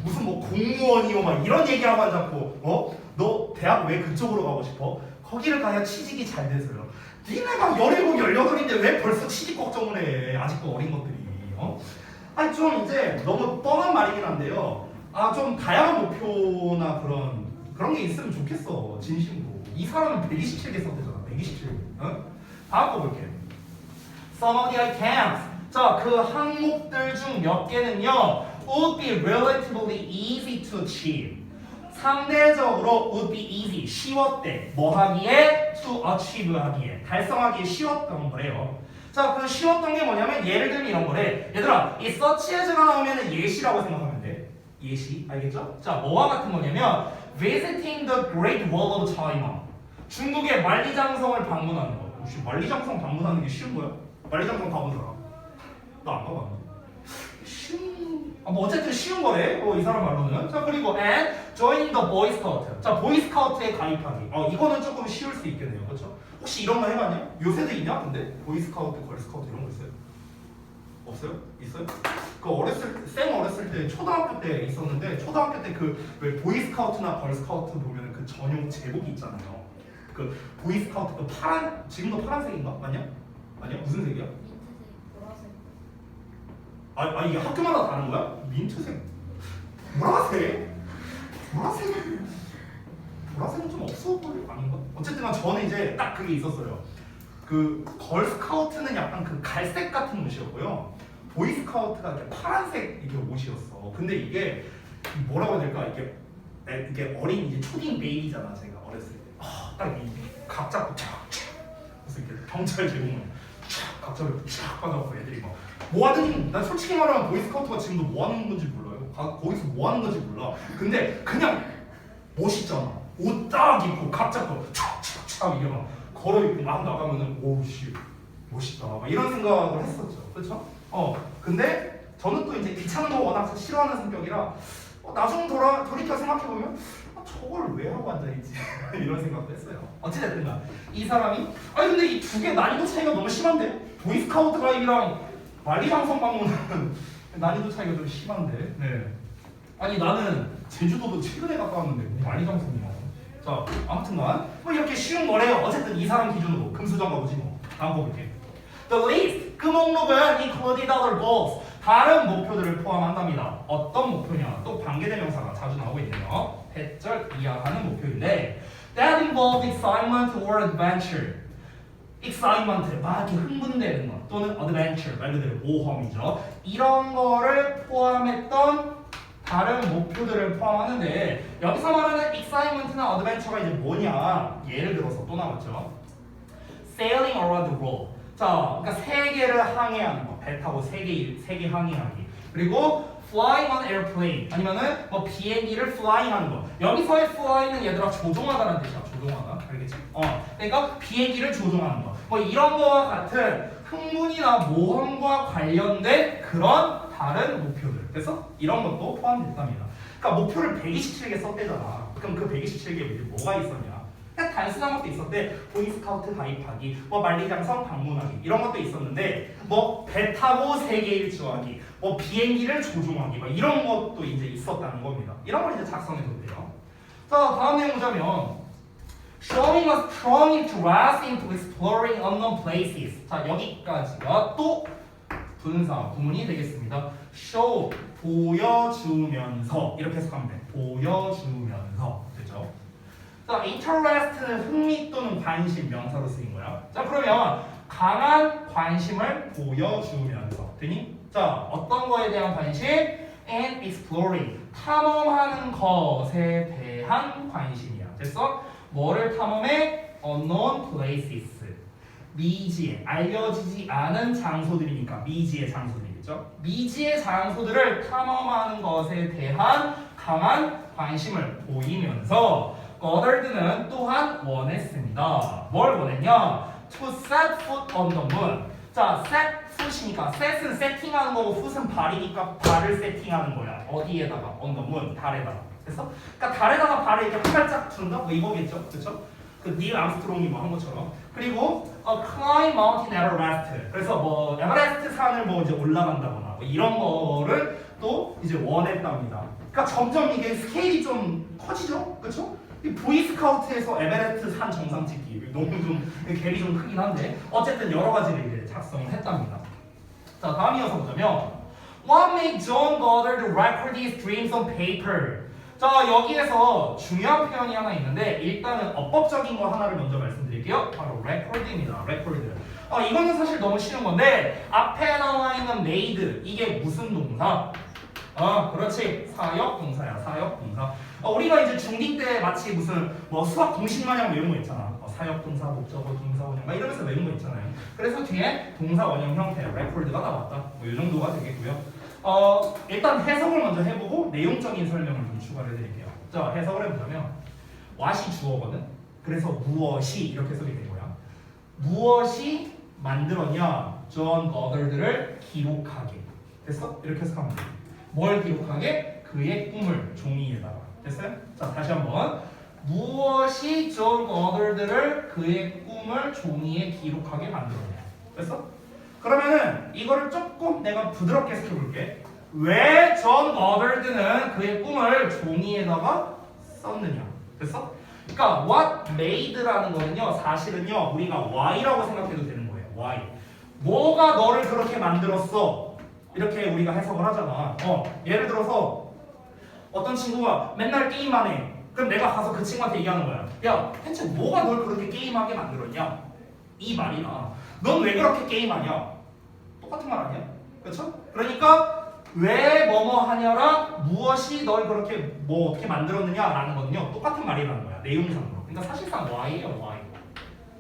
무슨 뭐 공무원이요 막 이런 얘기하고 앉았고 너 대학 왜 그쪽으로 가고 싶어? 거기를 가야 취직이 잘 돼서요. 니네가 17, 18인데 왜 벌써 취직 걱정을 해? 아직도 어린 것들이. 아니 좀 이제 너무 뻔한 말이긴 한데요. 아 좀 다양한 목표나 그런 게 있으면 좋겠어. 진심으로. 이 사람은 127개 썼대잖아. 127개. 다음 거 볼게. Some of the items. 자, 그 항목들 중 몇 개는요. would be relatively easy to achieve. 상대적으로 would be easy. 쉬웠대. 뭐 하기에? to achieve 하기에. 달성하기에 쉬웠던 거래요. 자, 그 쉬웠던 게 뭐냐면 예를 들면 이런 거래. 얘들아, 이 such as가 나오면 예시라고 생각하면 돼. 예시. 알겠죠? 자, 뭐와 같은 거냐면 visiting the Great Wall of China. 중국의 만리장성을 방문하는 거. 혹시 만리장성 방문하는 게 쉬운 거야? 만리장성 가본 사람? 나 안 가봤는데. 뭐 어쨌든 쉬운 거래. 이 사람 말로는. 자 그리고 and join the Boy Scout. 자 보이 스카우트에 가입하기. 이거는 조금 쉬울 수 있겠네요. 그렇죠? 혹시 이런 거 해봤냐? 요새도 있냐? 근데 보이 스카우트, 걸 스카우트 이런 거 있어요? 없어요? 있어요? 그 어렸을 때 초등학교 때 있었는데 초등학교 때 그 왜 보이 스카우트나 걸 스카우트 보면은 그 전용 제복이 있잖아요. 그 보이 스카우트 그 파란 지금도 파란색인가? 맞냐? 아니야? 무슨 색이야? 보라색. 이게 학교마다 다른 거야? 민트색, 보라색, 보라색은 좀 없어 보일 아닌가? 어쨌든 저는 이제 딱 그게 있었어요. 그 걸스카우트는 약간 그 갈색 같은 옷이었고요. 보이스카우트가 이렇게 파란색 이렇게 옷이었어. 근데 이게 뭐라고 해야 될까? 이게 어린 이제 초딩 베이비잖아. 제가 어렸을 때. 딱 이 각 잡고 촥촥 그래서 이렇게 경찰 제공을 촥 각자를 촥 받아갖고 애들이 막 뭐 하든 난 솔직히 말하면 보이스카우트가 지금도 뭐 하는 건지 몰라요. 거기서 뭐 하는 건지 몰라. 근데 그냥 멋있잖아. 옷 딱 입고 각 잡고 촥촥촥 이게 막 걸어 입고 막 나가면은 오우씨 멋있다. 막 이런 생각을 했었죠. 그렇죠? 근데 저는 또 이제 귀찮은 거 워낙 싫어하는 성격이라 나중 돌이켜 생각해 보면 저걸 왜 하고 앉아있지? 이런 생각도 했어요. 어찌됐든 이 사람이 근데 이 두 개 난이도 차이가 너무 심한데? 보이스카우트 가입이랑 만리장성 방문은 난이도 차이가 좀 심한데. 네. 아니 나는 제주도도 최근에 갔다 왔는데 만리장성이야. 자 아무튼간 뭐 이렇게 쉬운 거래요. 어쨌든 이 사람 기준으로 금수저인가 보지 뭐. 다음 거 볼게. The list 그 목록은 included other goals 다른 목표들을 포함한답니다. 어떤 목표냐? 또 관계대명사가 자주 나오고 있네요. 해절 이하하는 목표인데 that involved excitement or adventure. excitement 막 이렇게 흥분되는 것 또는 adventure 말 그대로 모험이죠. 이런 거를 포함했던 다른 목표들을 포함하는데 여기서 말하는 excitement나 adventure가 이제 뭐냐? 예를 들어서 또 나왔죠. sailing around the world. 자, 그러니까 세계를 항해하는 거. 배 타고 세계 항해하기. 그리고 flying on airplane. 아니면은 뭐 비행기를 flying 하는 거. 여기서의 flying은 얘들아 조종하다라는 뜻이야. 조종하다. 알겠지? 그러니까 비행기를 조종하는 거. 뭐 이런 거와 같은 흥문이나 모험과 관련된 그런 다른 목표들. 그래서 이런 것도 포함됐답니다. 그러니까 목표를 127개 썼대잖아. 그럼 그 127개에 뭐가 있었냐? 그냥 단순한 것도 있었대. 보이스카우트 가입하기, 뭐 만리장성 방문하기 이런 것도 있었는데 뭐 배 타고 세계 일주하기, 뭐 비행기를 조종하기 막 이런 것도 이제 있었다는 겁니다. 이런 걸 이제 작성해뒀대요. 자, 다음 내용 보자면 showing a strong interest into exploring unknown places. 자, 여기까지가 또 분사 구문이 되겠습니다. show 보여주면서 이렇게 해석하면 돼. 보여주면서 되죠. 자, interest는 흥미 또는 관심 명사로 쓰인 거야. 자, 그러면 강한 관심을 보여주면서 되니? 자, 어떤 거에 대한 관심? and exploring 탐험하는 것에 대한 관심이야. 됐어? 뭐를 탐험해? unknown places 미지의 알려지지 않은 장소들이니까 미지의 장소들이겠죠. 미지의 장소들을 탐험하는 것에 대한 강한 관심을 보이면서 거덜드는 또한 원했습니다. 뭘 원했냐? To set foot on the moon. 자, set foot이니까 set은 세팅하는 거고 foot은 발이니까 발을 세팅하는 거야. 어디에다가? on the moon. 달에다가. 됐어? 그러니까 달에다가 발을 이렇게 한 발짝 둔다? 뭐 이거겠죠? 그렇죠? 그 닐 암스트롱이 뭐 한 것처럼. 그리고 climb Mount Everest. 그래서 뭐 에베레스트 산을 뭐 이제 올라간다거나 뭐 이런 거를 또 이제 원했답니다. 그러니까 점점 이게 스케일이 좀 커지죠? 그렇죠? 이 보이스카우트에서 에베레스트 산 정상 찍기 너무 좀 갭이 좀 크긴 한데 어쨌든 여러 가지를 이제 작성을 했답니다. 자, 다음 이어서 보자면 What made John Goddard record his dreams on paper? 자, 여기에서 중요한 표현이 하나 있는데 일단은 어법적인 거 하나를 먼저 말씀드릴게요. 바로 record입니다. record. 이거는 사실 너무 쉬운 건데 앞에 나와 있는 made 이게 무슨 동사? 그렇지. 사역 동사야. 사역 동사. 우리가 이제 중2 때 마치 무슨 뭐 수학 공식 마냥 외운 거 있잖아. 사역 동사, 목적어, 동사 원형 막 이러면서 외운 거 있잖아요. 그래서 뒤에 동사 원형 형태 record가 나왔다. 뭐 이 정도가 되겠고요. 일단 해석을 먼저 해보고 내용적인 설명을 좀 추가를 해드릴게요. 자, 해석을 해보자면 what이 주어거든. 그래서 무엇이 이렇게 써게 된 거야. 무엇이 만들었냐? 존 거덜드를 기록하게. 됐어? 이렇게 해석하면 돼. 뭘 기록하게? 그의 꿈을 종이에다가. 됐어요? 자, 다시 한번. 무엇이 존 거덜드를 그의 꿈을 종이에 기록하게 만들었냐? 됐어? 그러면은 이거를 조금 내가 부드럽게 해석해볼게. 왜 존 거덜드는 그의 꿈을 종이에다가 썼느냐? 됐어? 그러니까 what made라는 거는요, 사실은요 우리가 why라고 생각해도 되는 거예요. why. 뭐가 너를 그렇게 만들었어? 이렇게 우리가 해석을 하잖아. 예를 들어서 어떤 친구가 맨날 게임만 해. 그럼 내가 가서 그 친구한테 얘기하는 거야. 야, 대체 뭐가 널 그렇게 게임하게 만들었냐? 이 말이나 넌 왜 그렇게 게임하냐? 똑같은 말 아니야? 그렇죠? 그러니까 왜 뭐뭐 하냐랑 무엇이 널 그렇게 뭐 어떻게 만들었느냐라는 거는요 똑같은 말이라는 거야. 내용상으로. 그러니까 사실상 why예요. why.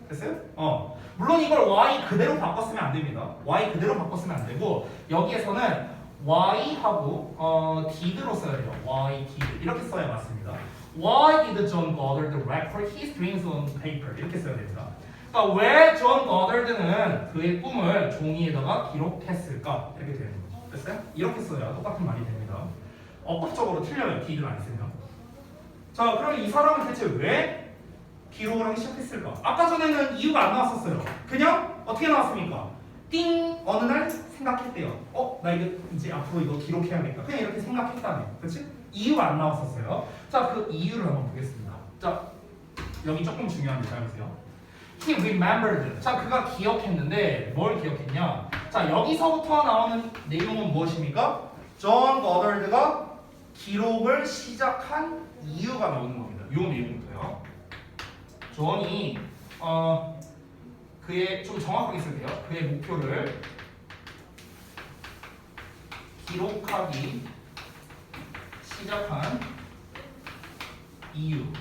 됐어요? 물론 이걸 y 그대로 바꿨으면 안 됩니다. y 그대로 바꿨으면 안 되고 여기에서는 y하고 did로 써야 돼요. y did 이렇게 써야 맞습니다. Why did John Goddard record his dreams on paper? 이렇게 써야 됩니다. 그러니까 왜 존 거덜드는 그의 꿈을 종이에다가 기록했을까? 이렇게 되는 거죠. 됐어요? 이렇게 써야 똑같은 말이 됩니다. 어법적으로 틀려요. did를 안 쓰면. 자, 그럼 이 사람은 대체 왜 기록을 하기 시작했을까? 아까 전에는 이유가 안 나왔었어요. 그냥 어떻게 나왔습니까? 띵! 어느 날 생각했대요. 나 이제 앞으로 이거 기록해야겠다. 그냥 이렇게 생각했다네. 그렇지? 이유가 안 나왔었어요. 자, 그 이유를 한번 보겠습니다. 자, 여기 조금 중요한데 잘 보세요. He remembered. 자, 그가 기억했는데 뭘 기억했냐? 자, 여기서부터 나오는 내용은 무엇입니까? 존 거덜드가 기록을 시작한 이유가 나오는 겁니다. 이 내용부터요. 존이 그의 좀 정확하게 쓸게요. 그의 목표를 기록하기 시작한 이유를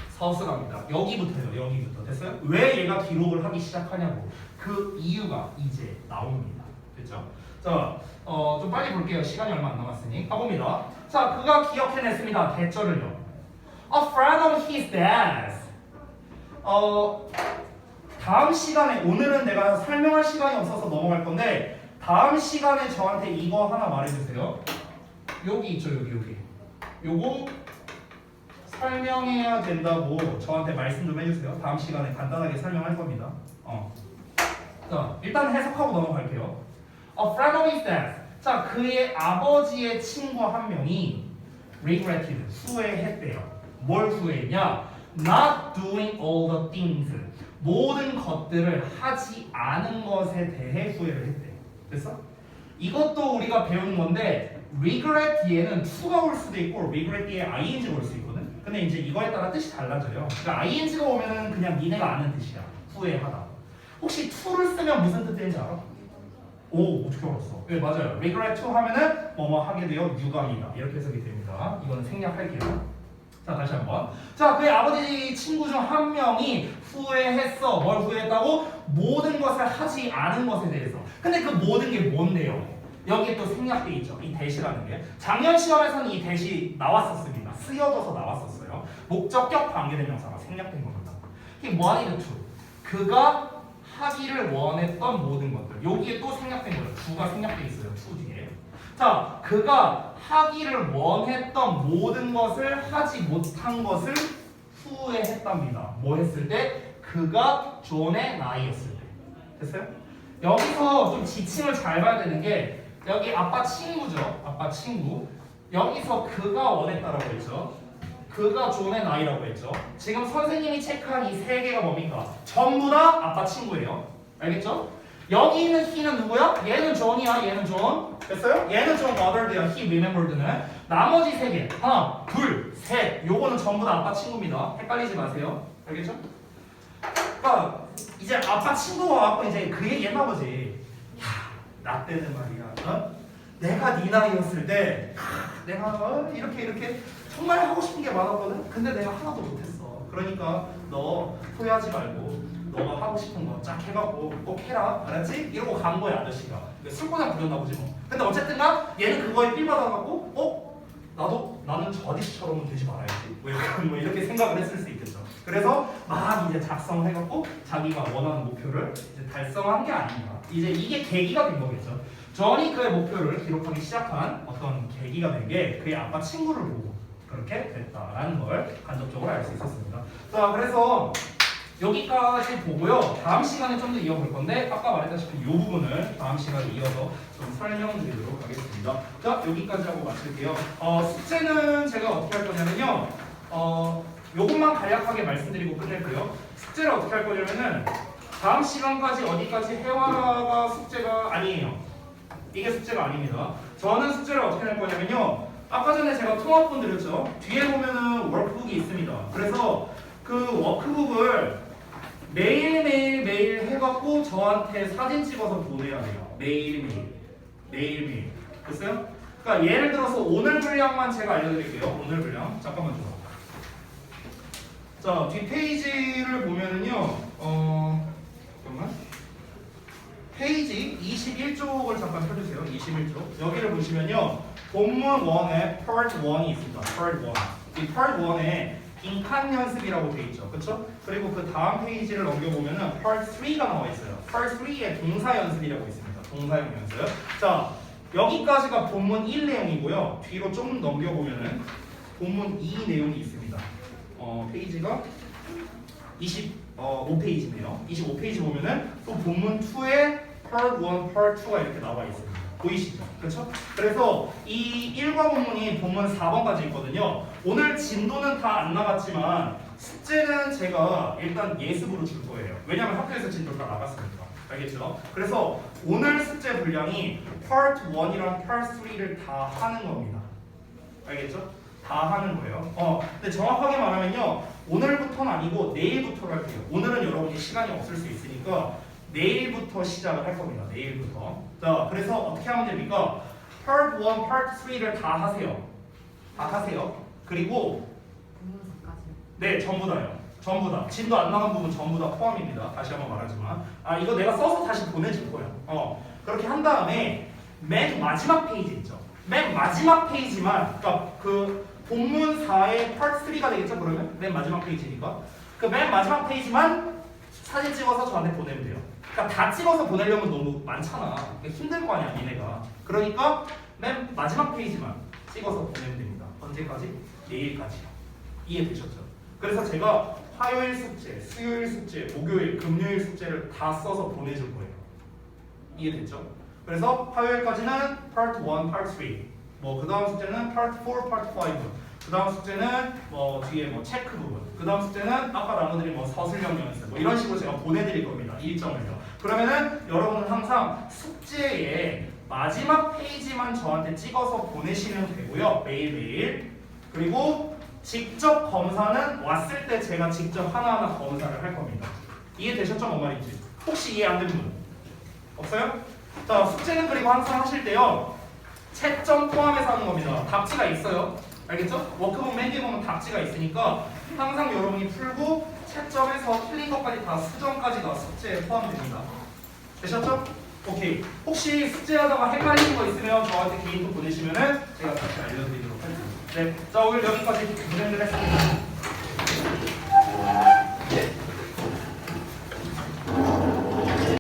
서술합니다. 여기부터요. 여기부터. 됐어요? 왜 얘가 기록을 하기 시작하냐고. 그 이유가 이제 나옵니다. 됐죠? 자, 좀 빨리 볼게요. 시간이 얼마 안 남았으니. 가봅니다. 자, 그가 기억해냈습니다. 대절을요. A friend of his dad's. 다음 시간에 오늘은 내가 설명할 시간이 없어서 넘어갈 건데 다음 시간에 저한테 이거 하나 말해주세요. 여기 있죠, 여기. 요거 설명해야 된다고 저한테 말씀 좀 해주세요. 다음 시간에 간단하게 설명할 겁니다. 자, 일단 해석하고 넘어갈게요. A friend of his dad. 자, 그의 아버지의 친구 한 명이 regretted, 후회했대요. 뭘 후회했냐? Not doing all the things. 모든 것들을 하지 않은 것에 대해 후회를 했대요. 됐어? 이것도 우리가 배우는 건데 regret 뒤에는 to가 올 수도 있고 regret 뒤에 ing가 올 수 있거든. 근데 이제 이거에 따라 뜻이 달라져요. 그러니까 ing가 오면은 그냥 니네가 아는 뜻이야. 후회하다. 혹시 to를 쓰면 무슨 뜻 되는지 알아? 오, 어떻게 알았어? 네, 맞아요. regret to 하면은 뭐뭐 하게 되어 유감이다. 이렇게 해석이 됩니다. 이거는 생략할게요. 자, 다시 한번. 자, 그의 아버지 친구 중 한 명이 후회했어. 뭘 후회했다고? 모든 것을 하지 않은 것에 대해서. 근데 그 모든 게 뭔데요? 여기에 또 생략돼 있죠. 이 대시라는 게. 작년 시험에서는 이 대시 나왔었습니다. 쓰여져서 나왔었어요. 목적격 관계대명사가 생략된 겁니다. He wanted to. 그가 하기를 원했던 모든 것들. 여기에 또 생략된 거예요. to가 생략돼 있어요. to 뒤에. 자, 그가 하기를 원했던 모든 것을 하지 못한 것을 후회했답니다. 뭐 했을 때? 그가 존의 나이였을 때. 됐어요? 여기서 좀 지침을 잘 봐야 되는 게 여기 아빠 친구죠. 아빠 친구. 여기서 그가 원했다라고 했죠. 그가 존의 나이라고 했죠. 지금 선생님이 체크한 이 세 개가 뭡니까? 전부 다 아빠 친구예요. 알겠죠? 여기 있는 he는 누구야? 얘는 존이야. 얘는 존. 됐어요? 얘는 존 bothered야. he remembered는. 나머지 세 개. 하나, 둘, 셋. 요거는 전부 다 아빠 친구입니다. 헷갈리지 마세요. 알겠죠? 그러니까 이제 아빠 친구가 와갖고 이제 그 얘기 했나 보지. 야, 나 때는 말이야. 내가 네 나이였을 때 내가 이렇게 정말 하고 싶은 게 많았거든. 근데 내가 하나도 못했어. 그러니까 너 후회하지 말고 너가 하고 싶은 거 쫙 해갖고 꼭 해라. 알았지? 이러고 간 거야 아저씨가. 술고장 부렸나 보지 뭐. 근데 어쨌든가 얘는 그거에 필 받아갖고 나는 저 아저씨처럼은 되지 말아야지. 뭐 이렇게 생각을 했을 수 있겠죠. 그래서 막 이제 작성해갖고 자기가 원하는 목표를 이제 달성한 게 아닌가. 이제 이게 계기가 된 거겠죠. 존이 그의 목표를 기록하기 시작한 어떤 계기가 된 게 그의 아빠 친구를 보고 그렇게 됐다라는 걸 간접적으로 알 수 있었습니다. 자, 그래서 여기까지 보고요. 다음 시간에 좀 더 이어볼 건데 아까 말했다시피 이 부분을 다음 시간에 이어서 좀 설명드리도록 하겠습니다. 자, 여기까지 하고 마칠게요. 숙제는 제가 어떻게 할 거냐면요. 요것만 간략하게 말씀드리고 끝낼게요. 숙제를 어떻게 할 거냐면은 다음 시간까지 어디까지 해와라가 숙제가 아니에요. 이게 숙제가 아닙니다. 저는 숙제를 어떻게 할 거냐면요. 아까 전에 제가 통합본 드렸죠. 뒤에 보면은 워크북이 있습니다. 그래서 그 워크북을 매일 해갖고 저한테 사진 찍어서 보내야 돼요. 매일. 됐어요? 그러니까 예를 들어서 오늘 분량만 제가 알려드릴게요. 오늘 분량. 잠깐만 줘. 자, 뒷페이지를 보면은요. 잠깐만. 페이지 21쪽을 잠깐 펴주세요. 21쪽. 여기를 보시면요. 본문 1에 Part 1이 있습니다. Part 1. 이 Part 1에 빈칸 연습이라고 돼 있죠. 그렇죠? 그리고 그 다음 페이지를 넘겨보면은 Part 3가 나와 있어요. Part 3에 동사 연습이라고 있습니다. 동사형 연습. 자, 여기까지가 본문 1 내용이고요. 뒤로 좀 넘겨보면은 본문 2 내용이 있습니다. 페이지가 25페이지네요. 25페이지 보면은 또 본문 2에 Part 1, Part 2가 이렇게 나와 있습니다. 보이시죠? 그렇죠? 그래서 이 1과 본문이 본문 4번까지 있거든요. 오늘 진도는 다 안 나갔지만 숙제는 제가 일단 예습으로 줄 거예요. 왜냐하면 학교에서 진도가 나갔으니까. 알겠죠? 그래서 오늘 숙제 분량이 Part 1이랑 Part 3를 다 하는 겁니다. 알겠죠? 다 하는 거예요. 근데 정확하게 말하면요. 오늘부터는 아니고 내일부터 할게요. 오늘은 여러분이 시간이 없을 수 있으니까 내일부터 시작을 할 겁니다. 내일부터. 자, 그래서 어떻게 하면 됩니까? Part 1, Part 3를 다 하세요. 다 하세요. 그리고 본문서까지. 네, 전부 다요. 전부 다. 진도 안 나간 부분 전부 다 포함입니다. 다시 한번 말하지만. 이거 내가 써서 다시 보내줄 거예요. 그렇게 한 다음에 맨 마지막 페이지 있죠. 맨 마지막 페이지만, 그러니까 그 본문 4의 part 3가 되겠죠 그러면? 맨 마지막 페이지니까. 그 맨 마지막 페이지만 사진 찍어서 저한테 보내면 돼요. 그러니까 다 찍어서 보내려면 너무 많잖아. 그러니까 힘들 거 아니야 니네가. 그러니까 맨 마지막 페이지만 찍어서 보내면 됩니다. 언제까지? 내일까지. 이해되셨죠? 그래서 제가 화요일 숙제, 수요일 숙제, 목요일, 금요일 숙제를 다 써서 보내줄 거예요. 이해됐죠? 그래서 화요일까지는 part 1, part 3. 뭐 그 다음 숙제는 part 4, part 5. 그 다음 숙제는 뭐 뒤에 뭐 체크 부분. 그 다음 숙제는 아까 나눠드린 뭐 서술형 연습. 뭐 이런 식으로 제가 보내드릴 겁니다. 일정을요. 그러면은 여러분은 항상 숙제의 마지막 페이지만 저한테 찍어서 보내시면 되고요. 매일매일. 그리고 직접 검사는 왔을 때 제가 직접 하나하나 검사를 할 겁니다. 이해되셨죠? 뭔 말인지. 혹시 이해 안 되는 분? 없어요? 자, 숙제는 그리고 항상 하실 때요. 채점 포함해서 하는 겁니다. 답지가 있어요. 알겠죠? 워크북 맨 뒤에 보면 답지가 있으니까 항상 여러분이 풀고 채점해서 틀린 것까지 다 수정까지 다 숙제에 포함됩니다. 되셨죠? 오케이. 혹시 숙제하다가 헷갈리는 거 있으면 저한테 개인톡 보내시면은 제가 다시 알려드리도록 하겠습니다. 네, 자 오늘 여기까지 진행을 했습니다.